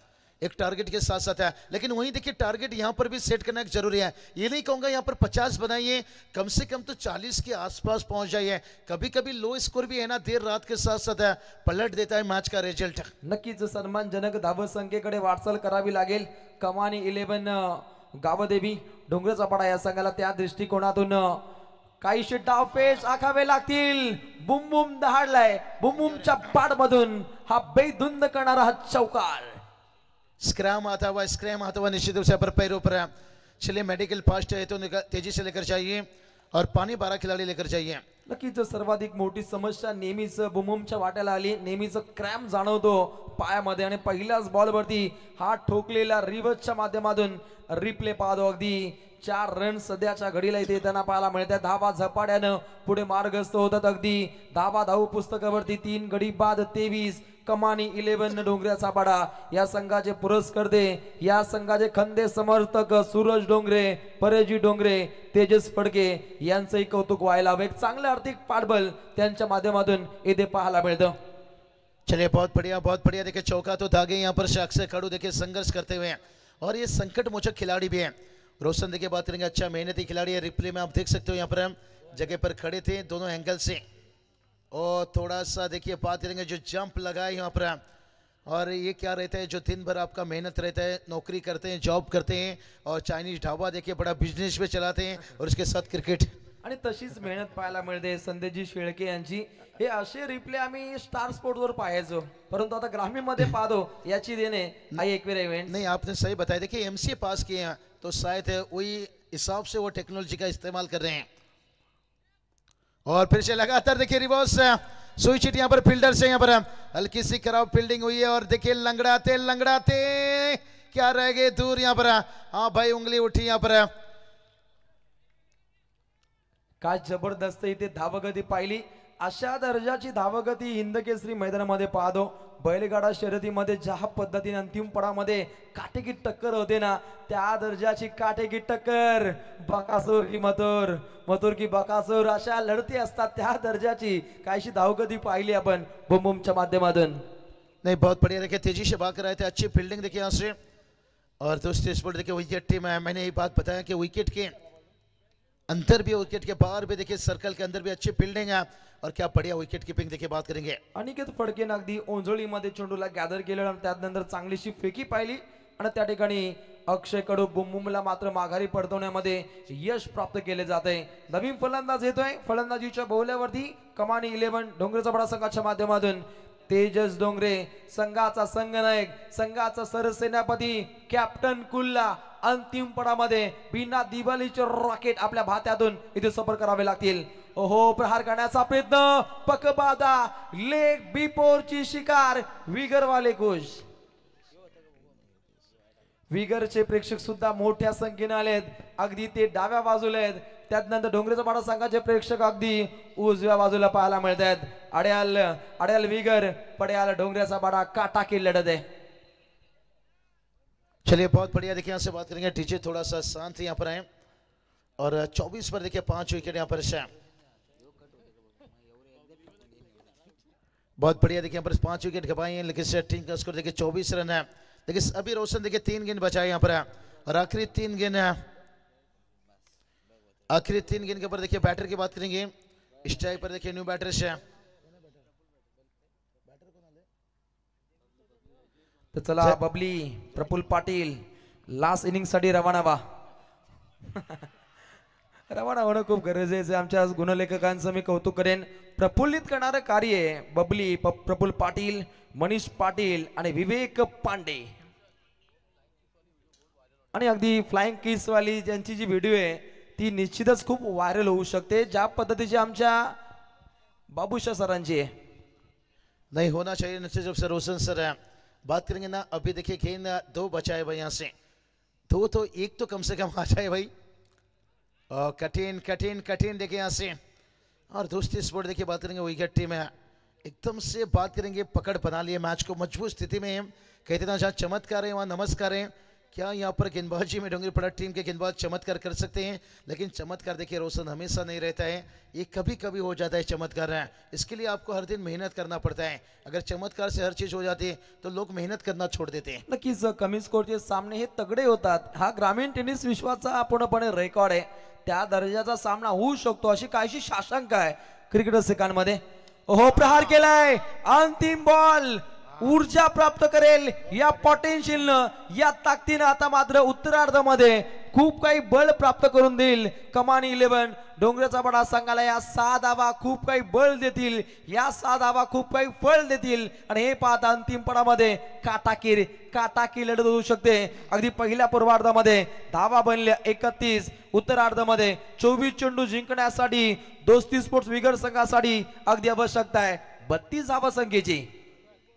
एक टारगेट के साथ साथ है। लेकिन वहीं देखिए टारगेट यहां पर भी सेट करना जरूरी है, ये नहीं कहूंगा यहां पर 50 बनाइए, कम से कम तो 40 के आसपास पहुंच जाइए। कभी कभी लो स्कोर भी है ना देर रात के साथ साथ पलट देता है मैच का रिजल्ट। नक्कीच सन्मानजनक धावसंख्येकडे वाटचाल करावी लागेल। कमानी 11 गावदेवी डोंगराचा पाडा या संघाला त्या दृष्टिकोनातून काहीशे डावपेच आखावे लागतील। बुम बुम दहाडलाय, बुम बुमच्या पाडमधून हा बेधुंद करणारा हा चौकार। स्क्रैम आता हुआ निश्चित रूप से पर पैरों पर। चलिए मेडिकल फास्ट है तो तेजी से लेकर जाइए, और पानी 12 खिलाड़ी लेकर जाइए। नक्कीच सर्वाधिक मोठी समस्या नेहमीच बुमबुमच्या वाट्याला आली, नेहमीच क्रॅम्प जाणवतो पायामध्ये, आणि पहिल्याच बॉलवरती हात ठोकलेला रिव्हर्सच्या माध्यमातून रिप्ले पाहतो। अगदी 4 रन सध्याच्या घडीला इथे येताना पाहायला मिळतात। धावा झपाट्यानं पुढे मार्गस्थ होतात। अगदी धाव पुस्तकावरती 3 गडी बाद 23। कमानी 11 डोंगऱ्याचा पाडा या संघाचे पुरस्कर्ते, या संघाचे खंदे समर्थक सूरज डोंगरे, परेजी डोंगरे, तेजस फडके यांचंही कौतुक व्हायला हवं। एक चांगलं आर्थिक पाठबळ त्यांच्या माध्यमातून इथे पाहायला मिळतं। चलिए बहुत बढ़िया देखिए चौका तो दागे यहाँ पर अक्षय खड़ू देखिए संघर्ष करते हुए, और ये संकट मोचक खिलाड़ी भी है। रोशन देखिए बात करेंगे अच्छा मेहनती खिलाड़ी है। रिप्ले में आप देख सकते हो यहाँ पर हम जगह पर खड़े थे दोनों एंगल से, और थोड़ा सा देखिए बात करेंगे जो जंप लगा है यहाँ पर, और ये क्या रहता है जो दिन भर आपका मेहनत रहता है, नौकरी करते हैं जॉब करते हैं, और चाइनीज ढाबा देखिए बड़ा बिजनेस पे चलाते हैं, और उसके साथ क्रिकेट, आणि तशीच मेहनत पाहायला मिळते संदेशजी शेळके यांची। हे असे रिप्ले आम्ही स्टार स्पोर्ट वर पाहायचो, परंतु आता ग्रामीण मध्ये पाहतो याची देणे आई एकवेर इव्हेंट। नहीं आपने सही बताया, देखिए एमसीए पास किए हैं तो शायद वही हिसाब से वो टेक्नोलॉजी का इस्तेमाल कर रहे हैं। और फिर से लगातार देखिए रिवर्स स्विच हिट यहाँ पर फील्डर से, यहाँ पर हल्की सी खराब फील्डिंग हुई है, और देखिए लंगड़ाते क्या रह गए दूर यहाँ पर। हाँ भाई उंगली उठी यहाँ पर। काय जबरदस्त इथे धावगती पाहिली। अशा दर्जाची धावगती हिंद केसरी मैदानामध्ये पाहतो। बैलगाडा शर्यतीमध्ये ज्या पद्धतीने अंतिम पडामध्ये काटेकी टक्कर होते ना, त्या दर्जाची काटेकी टक्कर बकासूर की मथुर, मथुर की बकासूर अशा लढती असतात, त्या दर्जाची काहीशी धावगती पाहिली आपण बुमबुमच्या माध्यमातून। नहीं बहुत बढ़िया देखिए तेजी से भाग कर आए थे, अच्छी फील्डिंग देखिए यहाँ से, और दोस्तों स्पोर्ट देखिए विकेट टीम है, मैंने ये बात बताया कि विकेट के अंदर भी विकेट के बाहर भी देखिए सर्कल के अंदर भी अच्छी फील्डिंग है और क्या बढ़िया विकेट कीपिंग देखिए बात करेंगे. अनिकेत फडकेन अगदी ओंजळीमध्ये चेंडूला गॅदर केलं आणि त्यानंतर चांगलीशी फेकी पाहिली आणि त्या ठिकाणी अक्षय कडू बुमबुमला मात्र माघारी पडतवण्यामध्ये यश प्राप्त केले जाते. नवीन फलंदाज येतोय, फलंदाजीच्या बोल्यावरती कमानी 11 डोंगरेचा बडा संघाच्या माध्यमातून तेजस डोंगरे, संघाचा संघनायक, संघाचा सरसेनापती कॅप्टन कुल्ला अंतिम पडामध्ये बिना दिवाळीचे रॉकेट आपल्या भात्यातून इथे सफर करावे लागतील. ओहो, प्रहार करण्याचा प्रयत्न, पकबादा लेग बिपोरची शिकार, विगरवाले खुश. विगरचे प्रेक्षक सुद्धा मोठ्या संख्येने आलेत, अगदी ते डाव्या बाजूला आहेत. त्यानंतर डोंगरेचा पाडा संघाचे प्रेक्षक अगदी उजव्या बाजूला पाहायला मिळत आहेत. अड्याल विगर, पड्याल डोंगरेचा पाडा काटा की लढत आहे. चलिए बहुत बढ़िया, देखिए यहाँ से बात करेंगे. टीचे थोड़ा सा शांत यहाँ पर आए और 24 पर देखिए 5 विकेट यहाँ पर है. बहुत बढ़िया, देखिए यहाँ पर 5 विकेट गवाए हैं, लेकिन टीम का स्कोर देखिए 24 रन है. देखिए अभी रोशन देखिए 3 गेंद बचाए यहाँ पर है और आखिरी 3 गेंद है. आखिरी 3 गेंद के ऊपर देखिए बैटर की बात करेंगे. इस टाइप पर देखिए न्यू बैटर्स है. तर चला बबली प्रफुल्ल पाटील लास्ट इनिंग साठी रवाना व्हा. रवाना होणं खूप गरजेचं आहे. आमच्या गुणलेखकांचं मी कौतुक करेन. प्रफुल्लित करणारं कार्य बबली, प्रफुल्ल पाटील, मनीष पाटील आणि विवेक पांडे. आणि अगदी फ्लाइंग किस वाली ज्यांची जी व्हिडिओ आहे ती निश्चितच खूप व्हायरल होऊ शकते, ज्या पद्धतीची आमच्या बाबूशा सरांची आहे. नहीं होना चाहिए निश्चित रूप से. रोशन सर बात करेंगे ना, अभी देखिए गेंद 2 बचाए भाई, यहाँ से 2 तो 1 तो कम से कम आ जाए भाई. कठिन कठिन कठिन देखिए यहाँ से. और दोस्ती स्पोर्ट देखिए बात करेंगे विकेट टीम है, एकदम से बात करेंगे पकड़ बना लिए मैच को मजबूत स्थिति में. कहते ना जहाँ चमत्कार है वहाँ नमस्कार है. क्या यहाँ पर गेंदबाजी में डोंगरी पड़ा टीम के गेंदबाज चमत्कार कर सकते हैं, लेकिन चमत्कार देखिए रोशन हमेशा नहीं रहता है, ये कभी कभी हो जाता है चमत्कार है. इसके लिए आपको हर दिन मेहनत करना पड़ता है. अगर चमत्कार से हर चीज हो जाती है तो लोग मेहनत करना छोड़ देते हैं. नक्कीच कमी स्कोरचे सामने हे तगडे होतात. हा ग्रामीण टेनिस विश्वाचा पूर्णपणे रेकॉर्ड आहे. त्या दर्जाचा सामना होऊ शकतो अशी काहीशी शाशंका आहे क्रिकेट रसिकांमध्ये. ओहो, प्रहार केलाय, अंतिम बॉल ऊर्जा प्राप्त करेल या पोटेन्शियलनं, या ताकदीनं. आता मात्र उत्तरार्धामध्ये खूप काही बळ प्राप्त करून देईल कमानी 11 डोंगरेचा बडा संघाला. या 6 धावा खूप काही बळ देतील, या 6 धावा खूप काही फळ देतील. आणि हे पाहता अंतिम पडामध्ये काटाकी लढत होऊ शकते. अगदी पहिल्या पूर्वार्धामध्ये धावा बनल्या 31, उत्तरार्धामध्ये 24 चेंडू जिंकण्यासाठी दोस्ती स्पोर्ट्स विगर संघासाठी अगदी आवश्यकता आहे 32 धावा संख्येची.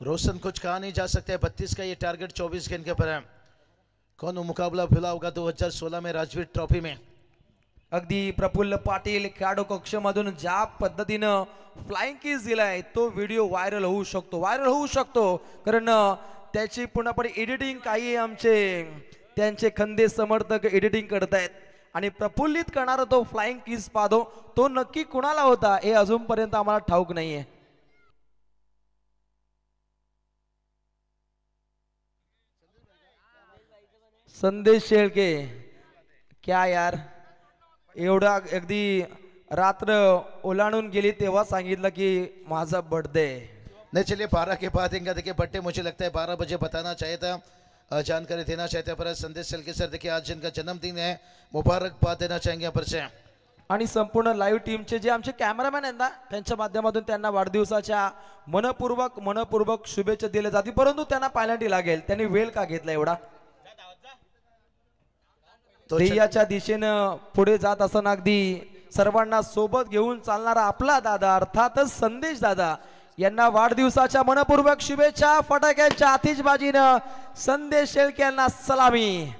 रोशन कुछ कहा नहीं जा सकता है. 32 का ये टारगेट 24 गेंद के ऊपर है. कौन मुकाबला भुला होगा 2016 में राजवीर ट्रॉफी में. अगदी प्रफुल्ल पाटील खेळाडू कक्षमधून ज्या पद्धतीनं फ्लाइंग किस दिलाय तो व्हिडिओ व्हायरल होऊ शकतो कारण त्याची पूर्णपणे एडिटिंग काही आमचे त्यांचे खंदे समर्थक एडिटिंग करतायत. आणि प्रफुल्लित करणारा तो फ्लाइंग किस पाहतो तो नक्की कुणाला होता हे अजूनपर्यंत आम्हाला ठाऊक नाहीये. संदेश शेळके, क्या यार, एवढा अगदी रात्र ओलांडून गेली तेव्हा सांगितलं की माझा बर्थडे. नहीं चलिए 12 के बाद इनका देखिए बर्थडे मुझे लगता है 12 बजे बताना चाहिए था, जानकारी देना चाहते हैं. पर संदेश शेळके सर देखिए आज जिनका जन्मदिन है मुबारकबाद देना चाहेंगे यहाँ पर से. आणि संपूर्ण लाईव्ह टीमचे जे आमचे कॅमेरामॅन आहेत ना त्यांच्या माध्यमातून त्यांना वाढदिवसाच्या मनपूर्वक शुभेच्छा दिल्या जातील. परंतु त्यांना पायलांटी लागेल, त्यांनी वेळ का घेतला एवढा. ध्येयाच्या दिशेनं पुढे जात असताना अगदी सर्वांना सोबत घेऊन चालणारा आपला दादा अर्थातच संदेश दादा यांना वाढदिवसाच्या मनपूर्वक शुभेच्छा. फटाक्यांच्या आतिषबाजीनं संदेश शेळके यांना सलामी.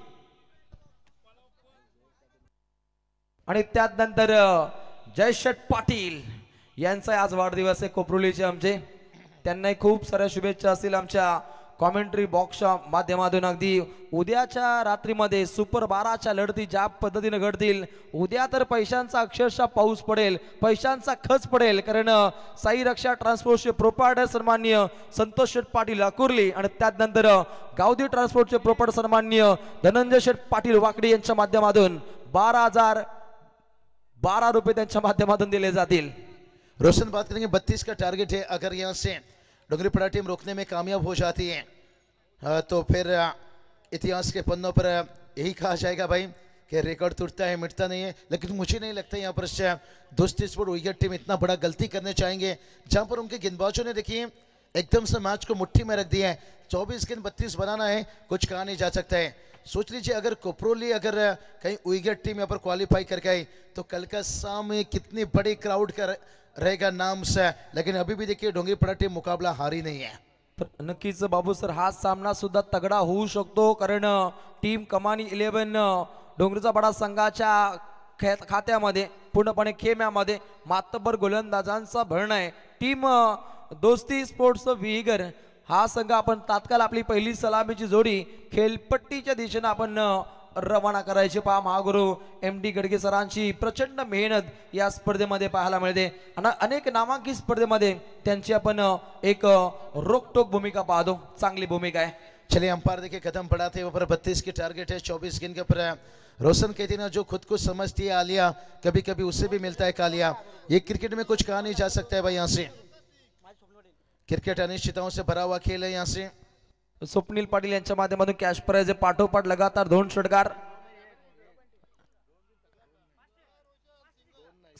आणि त्यानंतर जयशट पाटील यांचा आज वाढदिवस आहे, कोपरुलीचे आमचे. त्यांनाही खूप साऱ्या शुभेच्छा असतील आमच्या कॉमेंट्री बॉक्सच्या माध्यमातून अगदी उद्याच्या रात्रीमध्ये सुपर 12च्या लढती ज्या पद्धतीने घडतील, उद्या तर पैशांचा अक्षरशः पाऊस पडेल, पैशांचा खच पडेल. कारण साई रक्षा ट्रान्सपोर्टचे प्रोपायटर सन्माननीय संतोष शेठ पाटील अकुर्ली आणि त्यानंतर गावदी ट्रान्सपोर्टचे प्रोपायटर सन्माननीय धनंजय शेठ पाटील वाकडी यांच्या माध्यमातून 12,012 रुपये त्यांच्या माध्यमातून दिले जातील. रोशन बात करेंगे 32 का टारगेट है. अगर यहाँ से डोंगरीपड़ा टीम रोकने में कामयाब हो जाती है तो फिर इतिहास के पन्नों पर यही कहा जाएगा भाई कि रिकॉर्ड टूटता है मिटता नहीं है. लेकिन मुझे नहीं लगता यहाँ पर दोस्ती स्पोर्ट विकेट टीम इतना बड़ा गलती करने चाहेंगे, जहाँ पर उनके गेंदबाजों ने देखिए एकदम से मैच को मुट्ठी में रख दिया है. 24 गेंद 32 बनाना है, कुछ कहा नहीं जा सकता है. सोच लीजिए अगर कोपरोली अगर कहीं विकेट टीम यहाँ पर क्वालिफाई करके आई तो कल का सामने कितनी बड़ी क्राउड का रहेगा नाम से. लेकिन अभी भी देखिए डोंगरीपड़ा टीम मुकाबला हारी नहीं है. नक्कीच बाबू सर, हा सामना सुद्धा तगडा होऊ शकतो. कारण टीम कमानी 11 डोंगरीचा पडा संघाच्या खात्यामध्ये पूर्णपणे खेम्यामध्ये मातबर गोलंदाजांचा भरणा आहे. टीम दोस्ती स्पोर्ट्स विहीगर हा संघ आपण तात्काळ आपली पहिली सलामीची जोडी खेळपट्टीच्या दिशेने आपण रवाना करायचे. पहा महागुरु MD गडगे सरांची प्रचंड मेहनत या स्पर्धेमध्ये पाहायला मिळते आणि अनेक नामांकित स्पर्धेमध्ये त्यांची आपण एक रोकटोक भूमिका पाहतो. चांगली भूमिका आहे. चलिए अंपायर देखिए कदम बढ़ाते ऊपर 32 की टारगेट है. 24 गेंद के ऊपर रोशन कहती ना जो खुद को समझती है आलिया, कभी कभी उससे भी मिलता है कालिया. ये क्रिकेट में कुछ कहा नहीं जा सकता है भाई. यहाँ से क्रिकेट अनिश्चितताओं से भरा हुआ खेल है. यहाँ से स्वप्नील पाटील यांच्या माध्यमातून कॅश प्राइज पाठोपाठ लगातार 2 षटकार,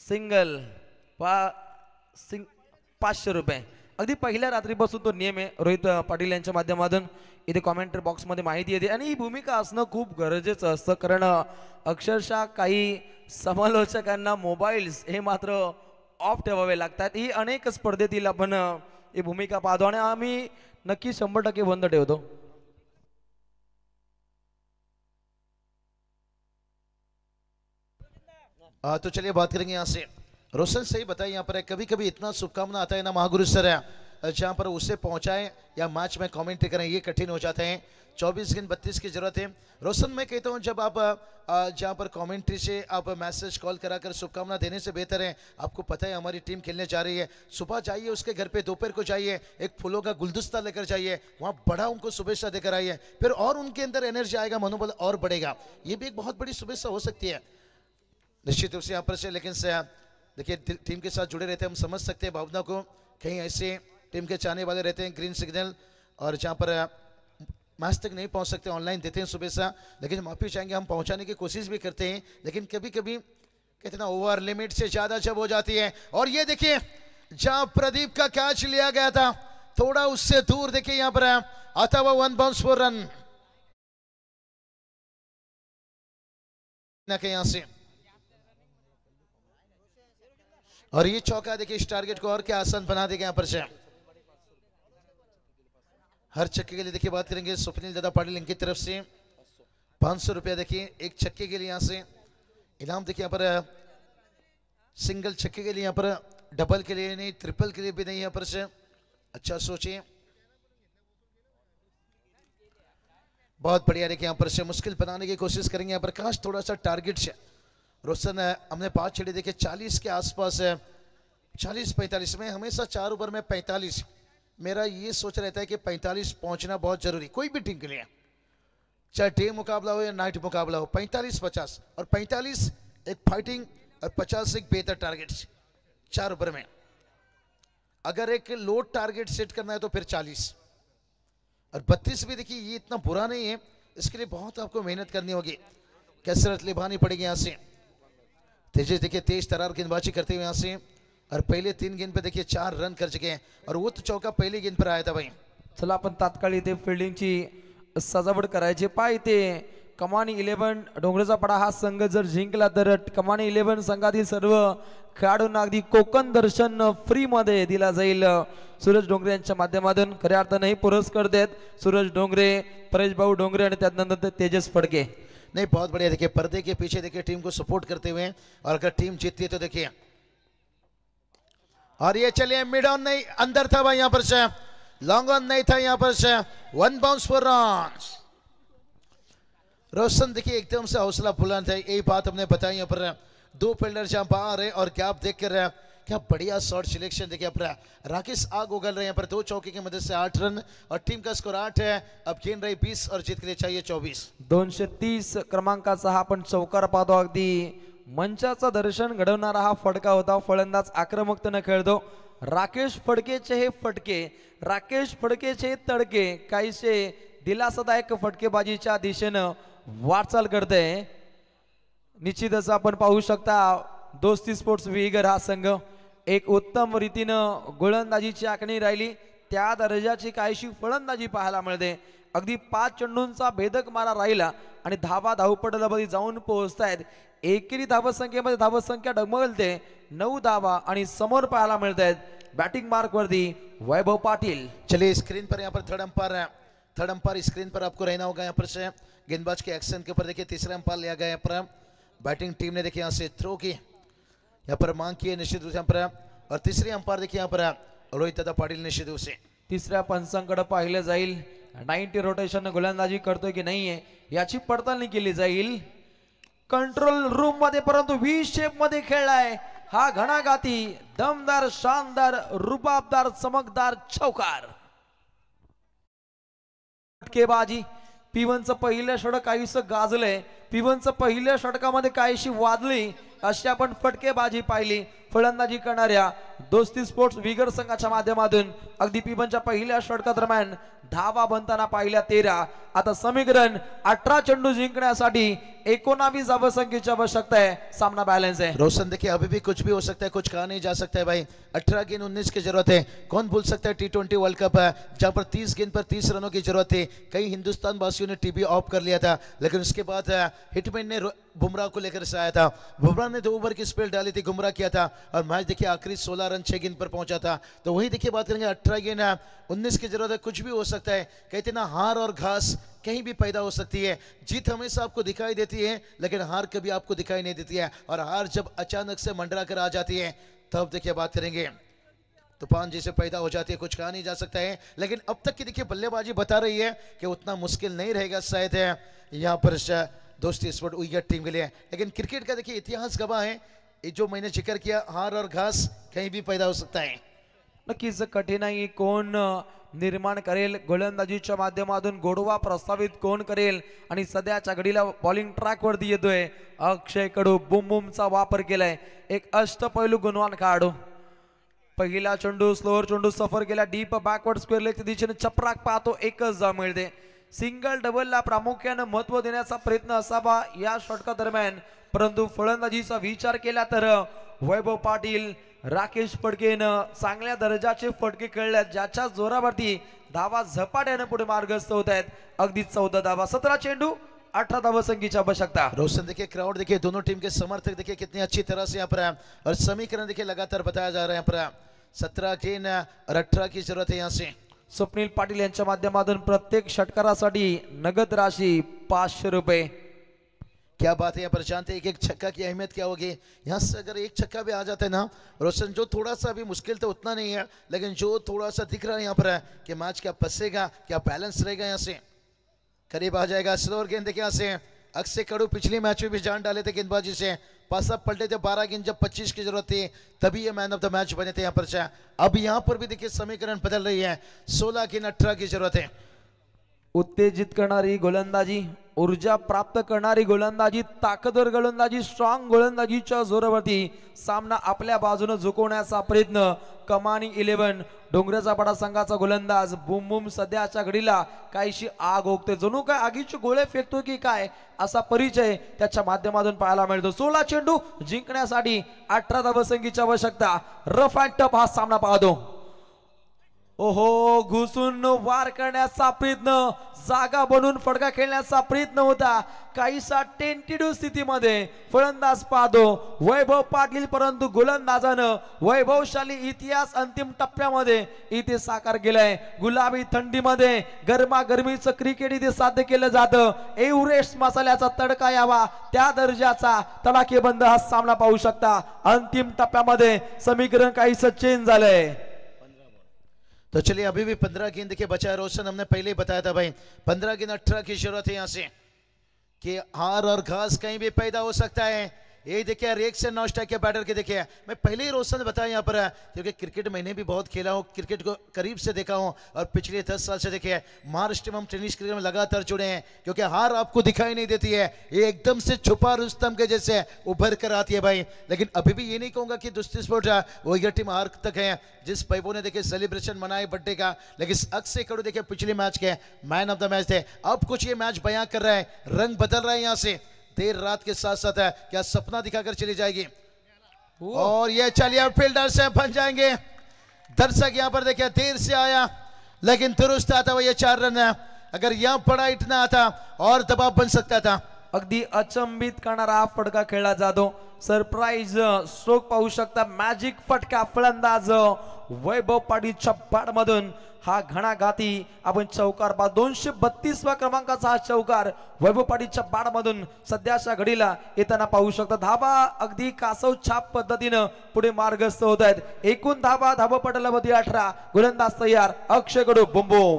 सिंगल 500 रुपये. अगदी पहिल्या रात्रीपासून तो नियम आहे. रोहित पाटील यांच्या माध्यमातून इथे कॉमेंट्री बॉक्स मध्ये माहिती येते आणि ही भूमिका असणं खूप गरजेचं असतं. कारण अक्षरशः काही समालोचकांना मोबाईल्स हे मात्र ऑफ ठेवावे लागतात. ही अनेक स्पर्धेतील आपण ही भूमिका पाहतो आणि आम्ही नक्की 100% बंद ठेवतो. तो चलिए बात करेंगे यहाँ से. रोशन सही बताइए यहाँ पर कभी कभी इतना शुभकामना आता है ना महागुरु सर जहाँ पर उसे पहुंचाए या मैच में कमेंट्री करें ये कठिन हो जाते हैं. 24 गेंद 32 की जरूरत है. रोशन मैं कहता हूँ जब आप जहाँ पर कमेंट्री से आप मैसेज कॉल कराकर शुभकामना देने से बेहतर है. आपको पता है हमारी टीम खेलने जा रही है, सुबह जाइए उसके घर पे, दोपहर को जाइए, एक फूलों का गुलदस्ता लेकर जाइए, वहाँ बड़ा उनको शुभेच्छा देकर आइए. फिर और उनके अंदर एनर्जी आएगा, मनोबल और बढ़ेगा. ये भी एक बहुत बड़ी शुभेच्छा हो सकती है निश्चित रूप से यहाँ पर से. लेकिन देखिए टीम के साथ जुड़े रहते हैं, हम समझ सकते हैं भावना को. कहीं ऐसे टीम के चाहने वाले रहते हैं ग्रीन सिग्नल और जहाँ पर मैच तक नहीं पहुँच सकते, ऑनलाइन देते हैं शुभेच्छा. लेकिन माफी चाहेंगे, हम पहुँचाने की कोशिश भी करते हैं. लेकिन कभी कभी कितना ओवर लिमिट से ज़्यादा जब हो जाती है. और ये देखिए जहाँ प्रदीप का कैच लिया गया था थोड़ा उससे दूर देखिए यहाँ पर आता हुआ 1 बाउंस फॉर रन यहाँ से. और ये चौका देखिए इस टारगेट को और क्या आसान बना देगा यहाँ पर से. हर छक्के के लिए देखिए बात करेंगे स्वप्निल दादा पाटिल इनकी तरफ से 500 रुपया देखिए एक छक्के के लिए यहाँ से इनाम. देखिए यहाँ पर सिंगल छक्के के लिए, यहाँ पर डबल के लिए नहीं, ट्रिपल के लिए भी नहीं यहाँ पर से. अच्छा सोचिए, बहुत बढ़िया. देखिए यहाँ पर से मुश्किल बनाने की कोशिश करेंगे. यहाँ पर काश थोड़ा सा टारगेट से रोशन हमने 5 छड़े देखे 40 के आसपास है, 40-45 में हमेशा 4 ओवर में 45. मेरा ये सोच रहता है कि 45 पहुंचना बहुत जरूरी कोई भी टीम के लिए, चाहे डे मुकाबला हो या नाइट मुकाबला हो. 45-50 और 45 एक फाइटिंग और 50 एक बेहतर टारगेट 4 ओवर में. अगर एक लो टारगेट सेट करना है तो फिर 40 और 32 भी देखिए ये इतना बुरा नहीं है. इसके लिए बहुत आपको मेहनत करनी होगी, कसरत निभानी पड़ेगी. यहाँ से तेज देखिए तेज तरार गेंदबाजी करते हुए यहाँ से और पहले 3 गेंद पे देखिए 4 रन कर चुके हैं और वो तो चौका पहली गेंद पर आया था भाई. चला आपण तात्काळ इथे फिल्डिंगची सजावट करायची. पहा इथे कमानी 11 डोंगरेचा पडा हा संघ जर जिंकला तर कमानी 11 संघातील सर्व खेळाडूंना अगदी कोकण दर्शन फ्री मध्ये दिला जाईल. सूरज डोंगरे यांच्या माध्यमातून खऱ्या अर्थाने हे पुरस्कार देत सूरज डोंगरे, परेश भाऊ डोंगरे आणि त्यानंतर तेजस फडके. नहीं बहुत बढ़िया. देखिए पर्दे के पीछे देखिए टीम को सपोर्ट करते हुए और अगर टीम जीतती है तो देखिए. और ये चलिए मिड ऑन नहीं अंदर था भाई यहाँ पर से लॉन्ग ऑन नहीं था यहाँ पर से 1 बाउंस फॉर रन। रोशन देखिए एकदम से हौसला बुलंद है, यही बात हमने बताई यहाँ पर। 2 फील्डर जहां बाहर है और गैप देख कर क्या बढ़िया शॉट सिलेक्शन देखिए अपना। राकेश आग उगल रहे हैं पर 2 चौके की मदद से 8 रन और टीम का स्कोर 8 है। अब गेंद रही 20 और जीत के लिए चाहिए 24। 230 क्रमांकाचा हा आपण चौकार पाहतो। अगदी मंचाचं दर्शन घडवणारा हा फटका होता। फलंदाज आक्रमकतेने खेळतो। राकेश फडकेचे हे फटके, राकेश फडकेचे तडके काहीसे दिलासादायक फटकेबाजीच्या दिशेनं वाटचाल करते। निश्चितच आपण पाहू शकता दोस्ती स्पोर्ट्स विगर हा संघ एक उत्तम रीतीनं गोलंदाजीची आखणी राहिली, त्या दर्जाची काहीशी फलंदाजी पाहायला मिळते। अगदी 5 चेंडूंचा भेदक मारा राहिला आणि धावा धावपटलामध्ये जाऊन पोहोचतायत। एकेरी धावसंख्येमध्ये धावसंख्या डगमगलते, 9 धावा आणि समोर पाहायला मिळत आहेत बॅटिंग मार्क वरती वैभव पाटिल। चलिए स्क्रीन पर यहाँ पर थर्ड अंपायर स्क्रीन पर आपको रहना होगा। यहाँ पर से गेंदबाज के एक्शन के ऊपर देखिए तीसरा अंपायर लिया गया। यहाँ पर बैटिंग टीम ने देखिए यहाँ से थ्रो की, यहाँ पर मांग की है निश्चित रूप से यहाँ पर। और तीसरी अंपायर देखिए यहाँ पर रोहित दादा पाटिल निश्चित रूप से तिसऱ्या पंचांकडे पाहिलं जाईल। 90 रोटेशन गोलंदाजी करतोय की नाहीये याची पडताळणी केली जाईल कंट्रोल रूम मध्ये, परंतु व्ही शेप मध्ये खेळलाय हा घणाघाती दमदार शानदार रुबाबदार चमकदार चौकार। फटकेबाजी पिवनचं पहिलं षटक काहीसं गाजलंय, पिवनचं पहिल्या षटकामध्ये काहीशी वादळी अशी आपण फटकेबाजी पाहिली फलंदाजी करणाऱ्या दोस्ती स्पोर्ट्स विगर संघाच्या माध्यमातून। अगदी पिवनच्या पहिल्या षटकादरम्यान धावा बनताना पाहिल्या 13। आता समीकरण 18 चेंडू जिंकण्यासाठी 19 धावसंख्येची आवश्यकता है। सामना बैलेंस है। रोशन देखिए अभी भी कुछ भी हो सकता है, कुछ कहा नहीं जा सकता है भाई। 18 गेंद 19 की जरूरत है। कौन भूल सकता है T20 वर्ल्ड कप है जहां पर 30 गेंद पर 30 रनों की जरूरत थी। कई हिंदुस्तान वासियों ने टीवी ऑफ कर लिया था, लेकिन उसके बाद हिटमैन ने बुमराह को लेकर से आया था। बुमराह ने 2 ओवर की स्पेल डाली थी, गुमराह किया था और मैच देखिए आखिरी 16 रन 6 गेंद पर पहुंचा था। तो वही देखिए बात करेंगे 18 गेंद 19 की जरूरत है। कुछ भी हो सकता है, कहते ना हार और घास कहीं भी पैदा हो सकती है। जीत हमेशा आपको दिखाई देती है लेकिन हार कभी आपको दिखाई नहीं देती है, और हार जब अचानक से मंडरा कर आ जाती है तब देखिए बात करेंगे तूफान जैसे पैदा हो जाती है। कुछ कहा नहीं जा सकता है, लेकिन अब तक की देखिए बल्लेबाजी बता रही है कि उतना मुश्किल नहीं रहेगा शायद है यहाँ पर दोस्ती स्पोर्ट विगर टीम के लिए। लेकिन क्रिकेट का देखिए इतिहास गवाह है, ये जो मैंने जिक्र किया हार और घास कहीं भी पैदा हो सकता है। नक्कीच कठीणाई कोण निर्माण करेल, गोलंदाजीच्या माध्यमातून गोडवा प्रस्तावित कोण करेल आणि सध्याच्या घडीला बॉलिंग ट्रॅक वरती येतोय अक्षय कडू। बुम बुमचा वापर केलाय, एक अष्टपैलू गुणवान खेळाडू। पहिला चेंडू स्लोअर चेंडू सफर केला डीप बॅकवर्ड स्क्वेअर लेगच्या दिशेने चपराक पाहतो, एकच जा मिळते। सिंगल डबलला प्रामुख्याने महत्व देण्याचा प्रयत्न असावा या षटका दरम्यान, परंतु फलंदाजीचा विचार केला तर वैभव पाटील राकेश फडकेनं चांगल्या दर्जाचे फटके खेळल्यात, ज्याच्या जोरावरती धावा झपाट्याने पुढे मार्गस्थ होत आहेत। अगदी 14 धावा 17 चेंडू 18 धावसंख्येची आवश्यकता। रोशन देखिए क्राउड देखिए दोनों टीम के समर्थक देखिए कितनी अच्छी तरह से यहाँ पर है, और समीकरण देखिए लगातार बताया जा रहा है। यहाँ पर 17 गेंद और 18 की जरूरत है। यहाँ से स्वप्नील पाटील यांच्या माध्यमातून प्रत्येक षटकारासाठी नगद राशि 500 रुपये। क्या बात है, यहाँ पर जानते हैं एक छक्का की अहमियत क्या होगी। यहाँ से अगर एक छक्का भी आ जाता है ना रोशन, जो थोड़ा सा भी मुश्किल तो उतना नहीं है, लेकिन जो थोड़ा सा दिख रहा है यहाँ पर है कि मैच क्या फंसेगा, क्या बैलेंस रहेगा। यहाँ से करीब आ जाएगा स्लोअर गेंद देखिए यहाँ से अक्षय कडू पिछले मैच में भी जान डाले थे गेंदबाजी से, पास अप पलटे थे 12 गेंद जब 25 की जरूरत थी तभी ये मैन ऑफ द मैच बने थे यहाँ पर से। अब यहाँ पर भी देखिए समीकरण बदल रही है, 16 गेंद 18 की जरूरत है। उत्तेजित करणारी गोलंदाजी, ऊर्जा प्राप्त करणारी गोलंदाजी, ताकदवर गोलंदाजी, स्ट्रॉंग गोलंदाजीच्या जोरावरती सामना आपल्या बाजूने झुकवण्याचा प्रयत्न कमानी 11 डोंगराचा पाडा संघाचा गोलंदाज बुम बुम सध्याच्या घडीला काहीशी आग ओकते, जणू काय आगीचे गोळे फेकतो की काय असा परिचय त्याच्या माध्यमातून पाहायला मिळतो। 16 चेंडू जिंकण्यासाठी 18 धावसंख्येची आवश्यकता। रफ अँड टफ हा सामना पाहतो। ओहो, घुसून वार करण्याचा प्रयत्न, जागा बनून फटका खेळण्याचा प्रयत्न होता, काहीसा टेंटेटिव्ह स्थितीमध्ये फलंदाज पाहतो वैभव पाटील, परंतु गोलंदाजानं वैभवशाली इतिहास अंतिम टप्प्यामध्ये इथे साकार केलाय। गुलाबी थंडीमध्ये गरमागरमीचं क्रिकेट इथे साध्य केलं जातं, एव्हरेस्ट मसाल्याचा तडका यावा त्या दर्जाचा तडाखेबंद हा सामना पाहू शकता। अंतिम टप्प्यामध्ये समीकरण काहीसं चेंज झालंय। तो चलिए अभी भी 15 गेंद देखिए बचा है रोशन, हमने पहले ही बताया था भाई 15 गेंद 18 की जरूरत है यहाँ से कि हार और घास कहीं भी पैदा हो सकता है। ये देखिए रेक से नौ स्ट्राइक के बैटर के देखिए, मैं पहले ही रोशन बताया यहाँ पर क्योंकि क्रिकेट मैंने भी बहुत खेला हूँ, क्रिकेट को करीब से देखा हूँ और पिछले 10 साल से देखिए महाराष्ट्र में हम टेनिस क्रिकेट में लगातार जुड़े हैं क्योंकि हार आपको दिखाई नहीं देती है, ये एकदम से छुपा रुस्तम के जैसे उभर कर आती है भाई। लेकिन अभी भी ये नहीं कहूंगा कि दोस्ती स्पोर्ट वो ये टीम हार तक है। जिस पैबो ने देखिए सेलिब्रेशन मनाए बर्थडे का, लेकिन अक्सर करो देखिए पिछले मैच के मैन ऑफ द मैच थे, अब कुछ ये मैच बयां कर रहा है, रंग बदल रहा है यहाँ से देर रात के साथ साथ है, क्या सपना दिखाकर चली जाएगी और ये चलिए फील्डर से बन जाएंगे। दर्शक यहां पर देखिए देर से आया लेकिन दुरुस्त आता हुआ ये 4 रन है, अगर यहां पड़ा इतना आता और दबाव बन सकता था। अगदी अचंबित करणारा हा फटका खेळला जातो, सरप्राईज स्ट्रोक पाहू शकता, मॅजिक फटका फलंदाज वैभव पाटीलच्या बॅट मधून हा घणाघाती आपण चौकार पा 232 क्रमांकाचा हा चौकार वैभव पाटीलच्या बॅट मधून सध्याच्या घडीला येताना पाहू शकता। धाबा अगदी कासव छाप पद्धतीने पुढे मार्गस्थ होत आहेत। एकूण धाबा पटलावरती 18, गोलंदाज तैयार अक्षय कडू बुम बुम।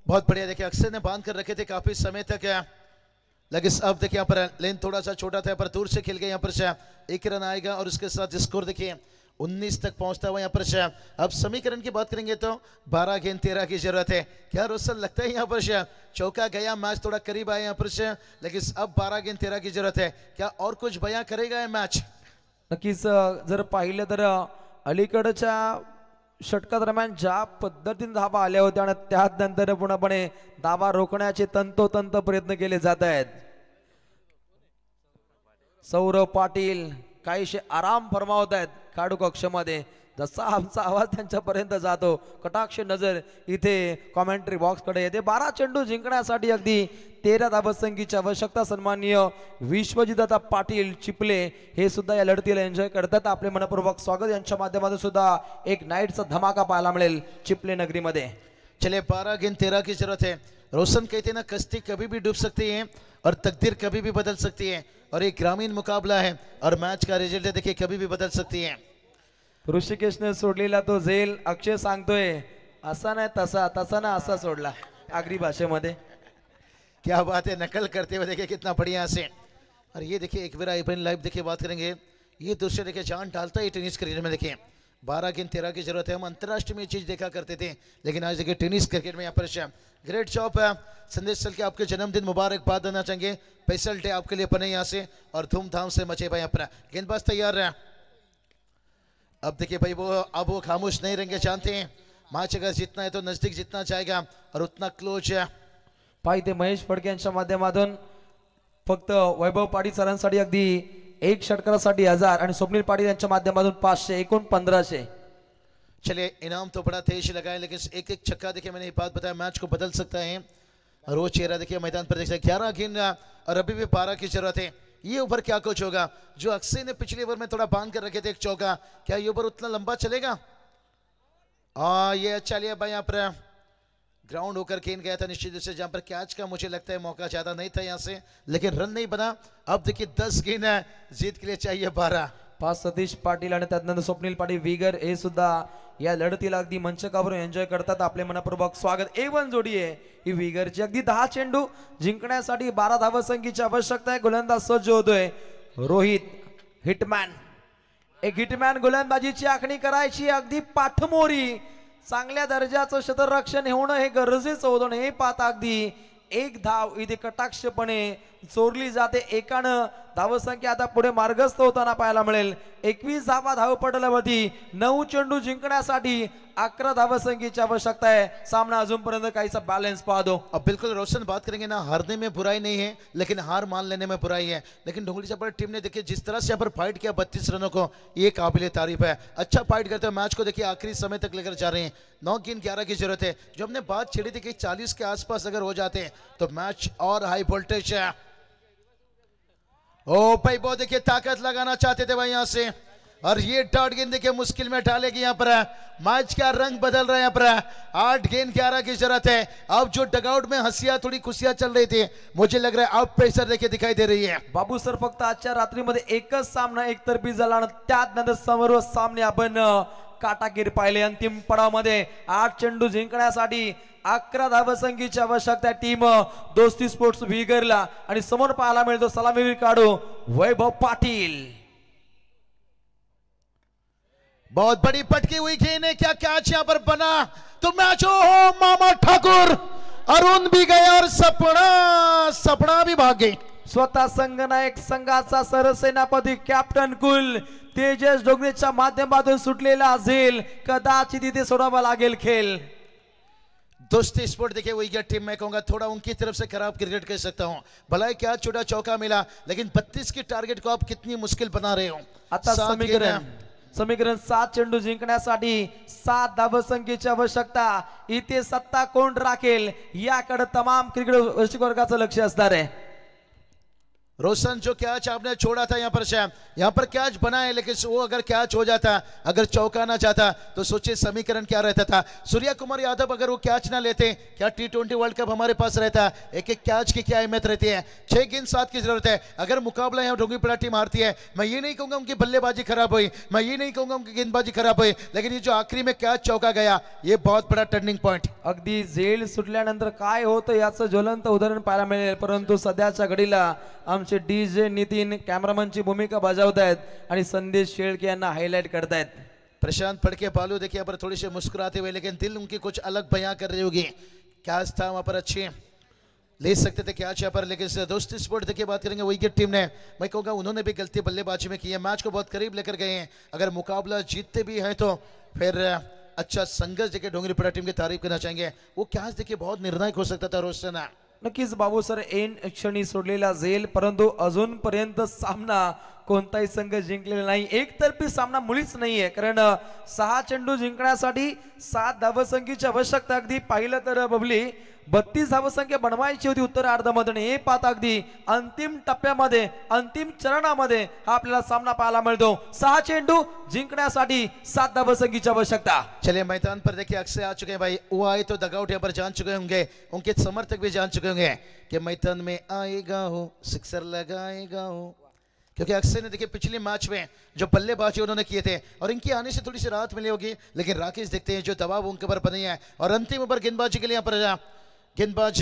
बहुत बढ़िया, देखिए अक्षय ने बांध कर रखे थे काफी समय तक, लेकिन अब देखिए यहाँ पर लेन थोड़ा सा छोटा था, पर दूर से खेल गए, यहाँ पर से 1 रन आएगा और उसके साथ स्कोर देखिए 19 तक पहुंचता हुआ यहाँ पर से। अब समीकरण की बात करेंगे तो 12 गेंद 13 की जरूरत है। क्या रोशन लगता है यहाँ पर से चौका गया, मैच थोड़ा करीब आया यहाँ पर से, लेकिन अब 12 गेंद 13 की जरूरत है, क्या और कुछ बयां करेगा ये मैच? नक्कीच जर पाहिलं तर अलीकडच्या षटका दरम्यान ज्या पद्धतीने धाबा आल्या होत्या आणि त्यानंतर पूर्णपणे धाबा रोखण्याचे तंतोतंत प्रयत्न केले जात आहेत। सौरभ पाटील काहीशे आराम फरमावत आहेत खेळाडू कक्षामध्ये, जसा आमचा आवाज त्यांच्यापर्यंत जातो कटाक्ष नजर इथे कॉमेंट्री बॉक्स कडे येते। 12 चेंडू जिंकण्यासाठी अगदी 13 धावसंख्येची आवश्यकता। सन्माननीय विश्वजितदादा पाटील चिपले हे सुद्धा या लढतीला एन्जॉय करतात, आपले मनपूर्वक स्वागत। यांच्या माध्यमातून सुद्धा एक नाईटचा धमाका पाहायला मिळेल चिपले नगरीमध्ये। चले 12 गेंद 13 की जरूरत है। रोशन कहते ना कश्ती कभी भी डूब सकती है और तकदीर कभी भी बदल सकती है, और एक ग्रामीण मुकाबला है और मैच का रिजल्ट देखिए कभी भी बदल सकती है। ऋषिकेशने सोडलेला तो झेल अक्षय सांगतोय असा नाही तसा, तसा ना असा सोडला आगरी भाषेमध्ये। क्या बात है, नकल करते हुए देखिए कितना बढ़िया से। और ये देखिए एक बार आईपीएल लाइव देखिए बात करेंगे, ये दूसरे देखिए जान डालता है टेनिस क्रिकेट में। देखिए 12 गेंद 13 की जरूरत है। हम अंतर्राष्ट्रीय में चीज देखा करते थे, लेकिन आज देखिए टेनिस क्रिकेट में यहाँ पर ग्रेट जॉब है। संदेश चल के आपके जन्मदिन मुबारकबाद देना चाहेंगे, स्पेशल डे आपके लिए बने यहाँ से और धूमधाम से मचे भाई अपना। गेंदबाज तैयार है, अब देखिए भाई वो खामोश नहीं रहेंगे, जानते हैं मैच अगर जीतना है तो नजदीक जितना जाएगा और उतना क्लोज है। पाहिजे महेश फडके यांच्या माध्यमातून फक्त वैभव पाटील सरांसाठी अगदी 1 षटकारासाठी 1000 आणि स्वप्नील पाटील यांच्या माध्यमातून 500, एकूण 1500। चलिए इनाम तो बड़ा तेज लगाए, लेकिन एक एक छक्का देखिए मैंने ये बात बताया मैच को बदल सकता है। और वो चेहरा देखिए मैदान पर देख सकते 11 गेंद और अभी भी 12 की जरूरत है। ये ओवर क्या कुछ होगा, जो अक्षय ने पिछले ओवर में थोड़ा बांध कर रखे थे एक चौका, क्या ये ओवर उतना लंबा चलेगा? ये अच्छा लिया भाई, यहाँ पर ग्राउंड होकर गेंद गया था निश्चित रूप से, जहां पर कैच का मुझे लगता है मौका ज्यादा नहीं था यहाँ से, लेकिन रन नहीं बना। अब देखिए 10 गेंद है, जीत के लिए चाहिए 12। पाच सतीश पाटील आणि त्यानंतर स्वप्नील पाटील विगर हे सुद्धा या लढतीला अगदी मंचकावरून एन्जॉय करतात, आपले मनपूर्वक स्वागत। A1 जोडी आहे ही विगरची, अगदी 10 चेंडू जिंकण्यासाठी 12 धावसंख्येची आवश्यकता आहे। गोलंदाज सज्ज होतोय रोहित हिटमॅन, एक हिटमॅन गोलंदाजीची आखणी करायची, अगदी पाठमोरी चांगल्या दर्जाचं क्षेत्ररक्षण होणं हे गरजेचं होतं। हे पाहता अगदी 1 धाव इथे कटाक्षपणे चोरली जाते, एकानं धावसंख्या आता पुढे मार्गस्थ होताना पाहायला मिळेल। 21 धावा धावपटलावरती 9 चेंडू जिंकण्यासाठी 11 धावसंख्येची आवश्यकता आहे। सामना अजूनपर्यंत काहीसा बॅलन्स पाहतो। अब बिल्कुल रोशन बात करेंगे ना, हारने में बुराई नहीं है, लेकिन हार मान लेने में बुराई है। लेकिन ढोंगली चापड़ टीम ने देखिए जिस तरह से यहाँ पर फाइट किया 32 रनों को, ये काबिल तारीफ है। अच्छा फाइट करते हुए मैच को देखिए आखिरी समय तक लेकर जा रहे हैं। 9 गेंद 11 की जरूरत है। जो हमने बात छेड़ी थी कि 40 के आसपास अगर हो जाते हैं तो मैच और हाई वोल्टेज है। ओ भाई वो देखिए ताकत लगाना चाहते थे भाई यहाँ से, और ये डॉट गेंद देखिए मुश्किल में डालेगी यहाँ पर। मैच का रंग बदल रहा है यहाँ पर। 8 गेंद 11 की जरूरत है। अब जो डगआउट में हंसिया थोड़ी खुशियां चल रही थी, मुझे लग रहा है अब प्रेशर देखिए दिखाई दे रही है। बाबू सर फक्त आजच्या रात्रीमध्ये एकच सामना एकतर्फी झाला आणि त्यानंतर समोर सामने आपण काटाकीर पाहिले. अंतिम पडावामध्ये 8 चेंडू जिंकण्यासाठी 11 धावसंख्येची आवश्यकता. टीम दोस्ती स्पोर्ट्स विगरला आणि समोर पाहायला मिळतो सलामीवीर काढू वैभव पाटील. बहुत बड़ी पटकी हुई गेंद है, क्या कैच यहाँ पर बना तो मैच हो मामा ठाकुर अरुण भी गए और सपना भी भाग गई. स्वतः संघनायक संघाचा सरसेनापती कॅप्टन कुल तेजस डोंगरेच्या माध्यमातून सुटलेला झेल कदाचित इथे सोडावा लागेल खेळ. दोस्ती स्पोर्ट देखिए वही टीम में कहूंगा थोड़ा उनकी तरफ से खराब क्रिकेट कह सकता हूं. भला ही क्या छोटा चौका मिला लेकिन 32 की टारगेट को आप कितनी मुश्किल बना रहे हो. आता समीकरण 7 चेंडू जिंकण्यासाठी 7 धावसंख्येची आवश्यकता. इथे सत्ता कोण राखेल याकडे तमाम क्रिकेट रसिक वर्गाचं लक्ष असणार आहे. रोशन जो कैच आपने छोड़ा था यहाँ पर कैच बना है लेकिन वो अगर कैच हो जाता अगर चौका ना जाता तो सोचिए समीकरण क्या रहता था. सूर्या कुमार यादव अगर वो कैच ना लेते क्या T20 वर्ल्ड कप हमारे पास रहता. एक एक कैच की क्या अहमियत रहती है. 6 गेंद 7 की जरूरत है. अगर मुकाबला यहाँ ढोंगीपड़ा टीम हारती है मैं ये नहीं कहूंगा उनकी बल्लेबाजी खराब हुई, मैं ये नहीं कहूंगा उनकी गेंदबाजी खराब हुई, लेकिन ये जो आखिरी में कैच चौका गया ये बहुत बड़ा टर्निंग पॉइंट. अगदी झेल सुटल्यानंतर काय होतं याचं ज्वलंत उदाहरण पाहायला मिळेल. परंतु सध्याच्या घडीला आमचे डीजे नितीन कॅमेरामॅनची भूमिका बजावत आहेत आणि संदेश शेळके यांना हाईलाइट करतायत. प्रशांत फड़के बालू देखिए यहाँ पर थोड़ी सी मुस्कुराते हुए लेकिन दिल उनकी कुछ अलग बयां कर रही होगी. कैच था वहां पर अच्छे ले सकते थे कैच यहाँ पर, लेकिन दोस्ती स्पोर्ट देखिए बात करेंगे विकेट टीम ने मैं कहूँगा उन्होंने भी गलती बल्लेबाजी में की है. मैच को बहुत करीब लेकर गए हैं. अगर मुकाबला जीतते भी हैं तो फिर अच्छा संघर्ष देखिए ढोंगरीपड़ा टीम की तारीफ करना चाहेंगे. वो कैच देखिए बहुत निर्णायक हो सकता था रोशन. नक्कीच बाबू सर ऐन क्षणी सोडलेला झेल, परंतु अजूनपर्यंत सामना कोणताही संघ जिंकलेला नाही. एकतर्फी सामना मुळीच नाहीये, कारण 6 चेंडू जिंकण्यासाठी 7 धावसंख्येची आवश्यकता. अगदी पाहिलं तर बबली 32 धावसंख्या बनवायची होती उत्तरार्धामध्ये. हे पाहता अगदी अंतिम टप्प्यामध्ये अंतिम चरणामध्ये हा आपल्याला सामना पाहायला मिळतो. 6 चेंडू जिंकण्यासाठी 7 धावसंख्येची आवश्यकता. चलिए मैदान पर देखिए अक्षय आ चुके हैं भाई. वो आए तो डगआउट यहाँ पर जान चुके होंगे, उनके समर्थक भी जान चुके होंगे कि मैदान में आएगा हो सिक्सर लगाएगा हो, क्योंकि अक्षय ने देखिए पिछले मैच में जो बल्लेबाजी उन्होंने किए थे और इनकी आने से थोड़ी सी राहत मिली होगी, लेकिन राकेश देखते हैं जो दबाव उनके ऊपर बनी है. और अंतिम ओवर गेंदबाजी के लिए यहाँ पर गेंदबाज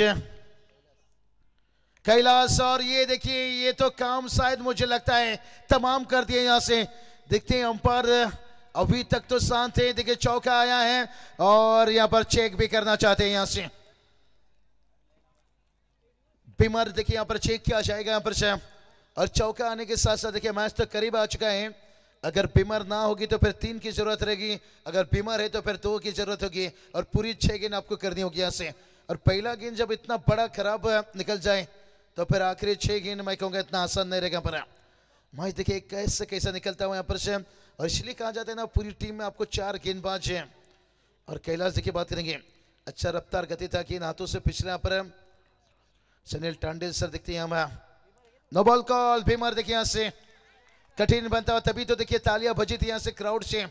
कैलाश, और ये देखिए ये तो काम शायद मुझे लगता है तमाम कर दिए. यहाँ से देखते हैं अंपायर अभी तक तो शांत है. देखिए चौका आया है और यहाँ पर चेक भी करना चाहते हैं. यहाँ से बीमार देखिए यहाँ पर चेक किया जाएगा यहाँ पर और चौका आने के साथ साथ देखिए मैच तो करीब आ चुका है. अगर बीमार ना होगी तो फिर 3 की जरूरत रहेगी, अगर बीमार है तो फिर 2 की जरूरत होगी और पूरी 6 गेंद आपको करनी होगी यहाँ से. और पहला गेंद जब इतना बड़ा खराब निकल जाए तो फिर आखिरी 6 गेंद मैं कहूँगा इतना आसान नहीं रहेगा. पर मैच देखिए कैसे कैसा निकलता हुआ यहाँ पर से. और इसलिए कहा जाता है ना पूरी टीम में आपको 4 गेंदबाज हैं. और कैलाश देखिए बात करेंगे अच्छा रफ्तार गति था कि इन हाथों से पिछले यहाँ पर सुनील टांडे सर देखते हैं हम. No ball call. बीमार देखिए यहाँ से कठिन बनता हुआ, तभी तो देखिए तालियां बजी थी यहाँ से क्राउड से.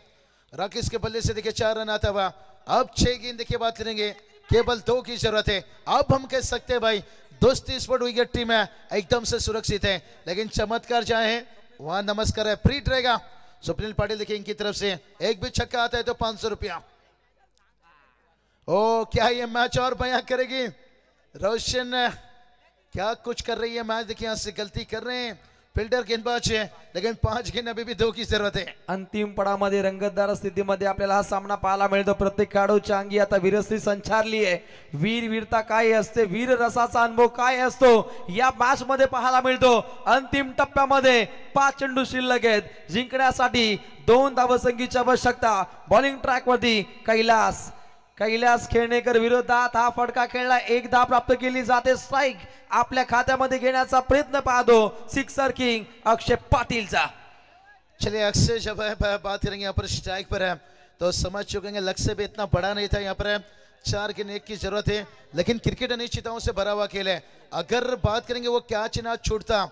राकेश के बल्ले से देखिए 4 रन आता हुआ. अब 6 गेंद देखिए बात करेंगे केवल 2 की जरूरत है. अब हम कह सकते हैं भाई दोस्ती स्पोर्ट विकेट टीम है एकदम से सुरक्षित है, लेकिन चमत्कार जहां है वहां नमस्कार है. प्रीट रहेगा. स्वप्निल पाटिल देखिए इनकी तरफ से एक भी छक्का आता है तो 500 रुपया. ओ क्या ये मैच और बयां करेगी. रोशन क्या कुछ कर रही है मैच देखिए. यहाँ से गलती कर रहे हैं फिल्डर गेंदबाज है, लेकिन 5 गेंद अभी भी 2 की जरूरत है. अंतिम पडामध्ये रंगतदार स्थितीमध्ये आपल्याला हा सामना पाहायला मिळतो. प्रत्येक खेळाडूच्या अंगी आता वीरश्री संचारली आहे. वीरता काय असते, वीर रसाचा अनुभव काय असतो या मॅच मध्ये पाहायला मिळतो. अंतिम टप्प्यामध्ये 5 चेंडू शिल्लक आहेत. जिंकण्यासाठी 2 धावसंख्येची आवश्यकता. बॉलिंग ट्रॅक वरती कैलास खेळणेकर विरोधात हा फटका खेळला. 1 धाव प्राप्त केली जाते. स्ट्राइक आपल्या खात्यामध्ये घेण्याचा प्रयत्न पाहतो सिक्सर किंग अक्षय पाटीलचा. चलिए अक्षय जब बात करेंगे यहाँ पर स्ट्राइक पर है तो समझ चुके हैं लक्ष्य भी इतना बड़ा नहीं था. यहाँ पर 4 गेंद 1 की जरूरत है, लेकिन क्रिकेट अनिश्चितताओं से भरा हुआ खेल है. अगर बात करेंगे वो कैच ना छूटता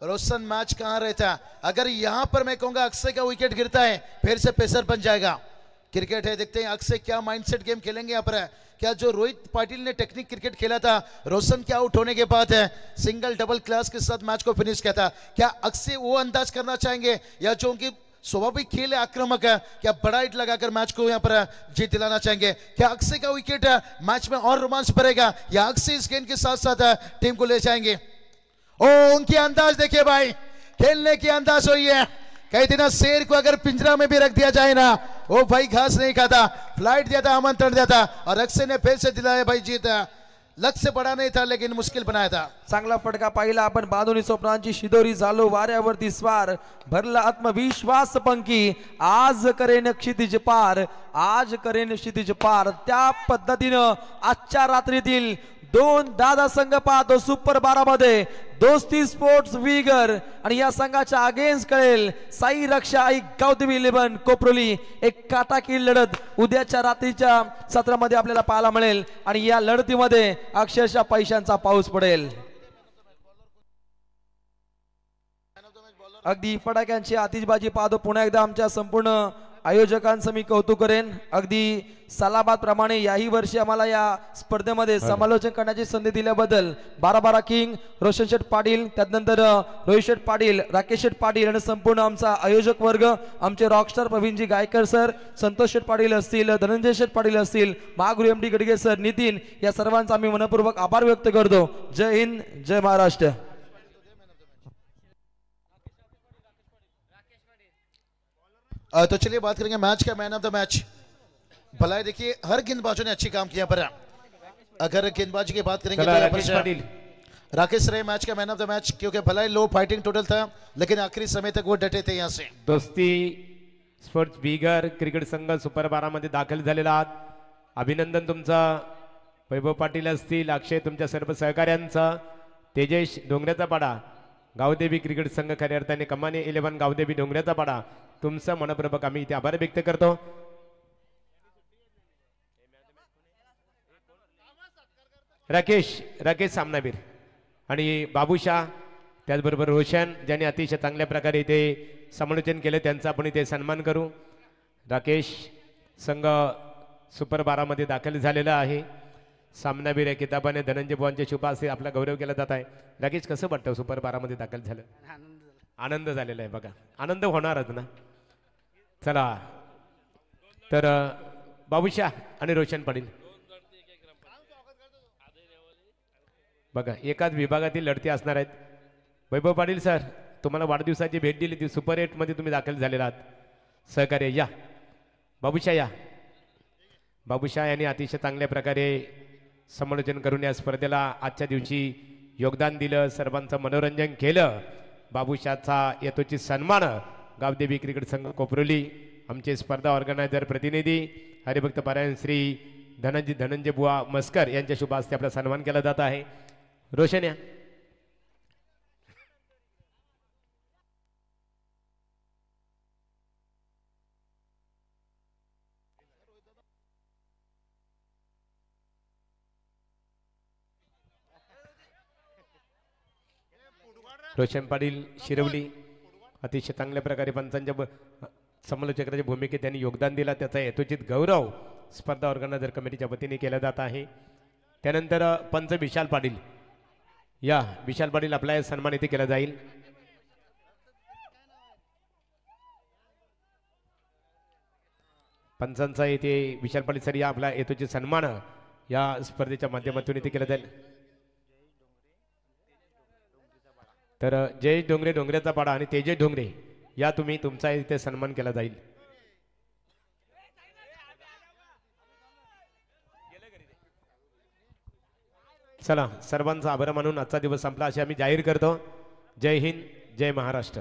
रोशन मैच कहाँ रहता. अगर यहाँ पर मैं कहूँगा अक्षय का विकेट गिरता है फिर से पेसर बन जाएगा. क्रिकेट है, देखते हैं अक्षय क्या माइंडसेट गेम खेलेंगे यहाँ पर. क्या जो रोहित पाटिल ने टेक्निक क्रिकेट खेला था रोशन के आउट होने के बाद है सिंगल डबल क्लास के साथ मैच को फिनिश किया था, क्या अक्षय वो अंदाज करना चाहेंगे या जो उनकी स्वाभाविक खेल है, आक्रामक है। क्या बड़ा हिट लगाकर मैच को यहाँ पर जीत दिलाना चाहेंगे? क्या अक्षय का विकेट मैच में और रोमांच भरेगा या अक्षय इस गेंद के साथ साथ टीम को ले जाएंगे? ओ उनकी अंदाज देखिए भाई, खेलने की अंदाज हुई है। कहते ना शेर को अगर पिंजरा में भी रख दिया जाए ना, वो भाई घास नहीं खाता, फ्लाइट दिया था, आमंत्रण दिया था और अक्षय ने फिर से दिलाया भाई जीत। लक्ष्य बड़ा नाही था लेकिन मुश्किल बनाया था। चांगला फटका पाहिला आपण, बांधुनी स्वप्नांची शिदोरी झालो वाऱ्यावरती स्वार, भरला आत्मविश्वास पंखी, आज करेन क्षितिज पार, आज करेन क्षितिज पार। त्या पद्धतीनं आजच्या रात्रीतील दोन दादा संघ पाहतो सुपर 12 मध्ये दोस्ती स्पोर्ट्स विगर आणि या संघाच्या अगेन्स्ट कळेल साई रक्षा आई गावदेवी 11 कोपरोली। एक काटाकील लढत उद्याच्या रात्रीच्या सत्रामध्ये आपल्याला पाहायला मिळेल आणि या लढतीमध्ये अक्षरशः पैशांचा पाऊस पडेल। अगदी फटाक्यांची आतिषबाजी पाहतो पुन्हा एकदा आमच्या संपूर्ण आयोजकांचं मी कौतुक करेन। अगदी सालाबाद प्रमाणे याही वर्षी आम्हाला या स्पर्धेमध्ये समालोचन करण्याची संधी दिल्याबद्दल 12 किंग, रोशन शेठ पाटील, त्यानंतर रोहित शेठ पाटील, राकेश शेठ पाटील आणि संपूर्ण आमचा आयोजक वर्ग, आमचे रॉकस्टार प्रवीणजी गायकर सर, संतोष शेठ पाटील असतील, धनंजय शेठ पाटील असतील, Mahaguru M D Gadge sir, Nitin, या सर्वांचा आम्ही मनपूर्वक आभार व्यक्त करतो। जय हिंद, जय महाराष्ट्र। तो चलिए बात करेंगे मैच का मैन ऑफ द मैच। भलाई देखिए हर गेंदबाजों ने अच्छी काम किया पर अगर गेंदबाजी की बात करेंगे तो राकेश रहे मैच का मैन ऑफ द मैच, क्योंकि भलाई लो फाइटिंग टोटल था लेकिन आखिरी समय तक वो डटे थे। यहाँ से दोस्ती स्पोर्ट्स बिगर क्रिकेट संघ सुपर 12 मध्ये दाखल झालेला आहात, अभिनंदन तुमचं। वैभव पाटील असतील, अक्षय, तुमच्या सर्व सहकार्यांचं, तेजेश डोंगऱ्याचा पाडा, गावदेवी क्रिकेट संघ खऱ्या अर्थाने कमानी 11 गावदेवी डोंगऱ्याचा पाडा, तुमचं मनपूर्वक आम्ही इथे आभार व्यक्त करतो। राकेश सामनावीर आणि बाबूशाह, त्याचबरोबर रोशन, ज्यांनी अतिशय चांगल्या प्रकारे इथे समालोचन केले, त्यांचा आपण इथे सन्मान करू। राकेश संघ सुपर 12 मध्ये दाखल झालेला आहे। सामनावीर या किताबाने धनंजय बुवांच्या शुभासे आपला गौरव केला जात आहे। राकेश, कसं वाटतं सुपर 12 मध्ये दाखल झालं? आनंद झालेला आहे बघा, आनंद होणारच ना। चला तर बाबूशाह आणि रोशन पाटील बघा एकाच विभागातील लढती असणार आहेत। वैभव पाटील सर, तुम्हाला वाढदिवसाची भेट दिली ती सुपर 8 मध्ये तुम्ही दाखल झालेला आहात, सहकार्य या। बाबूशाह या। बाबूशाह यांनी अतिशय चांगल्या प्रकारे समालोचन करून या स्पर्धेला आजच्या दिवशी योगदान दिलं, सर्वांचं मनोरंजन केलं। बाबूशाहचा येतोची सन्मान गावदेवी क्रिकेट संघ कोपरोली, आमचे स्पर्धा ऑर्गनायझर प्रतिनिधी हरिभक्त पारायण श्री धनंजय बुवा मस्कर यांच्या शुभ हस्ते आपला सन्मान केला जात आहे। रोशन या। रोशन पाटील शिरवली, अतिशय चांगल्या प्रकारे पंचांच्या समालोचकाच्या भूमिकेत त्यांनी योगदान दिला, त्याचा यथोचित गौरव स्पर्धा ऑर्गनायझर कमिटीच्या वतीने केला जात आहे। त्यानंतर पंच विशाल पाटील या, विशाल पाटील आपला सन्मान इथे केला जाईल। पंचांचा इथे विशाल पाटील सर या आपला यथोचित सन्मान या स्पर्धेच्या माध्यमातून इथे केला जाईल। तर जय डोंगरे डोंगऱ्याचा पाडा आणि तेजय डोंगरे या तुम्ही तुमचा इथे सन्मान केला जाईल। चला सर्वांचा आभार मानून आजचा दिवस संपला असे आम्ही जाहीर करतो। जय हिंद, जय महाराष्ट्र।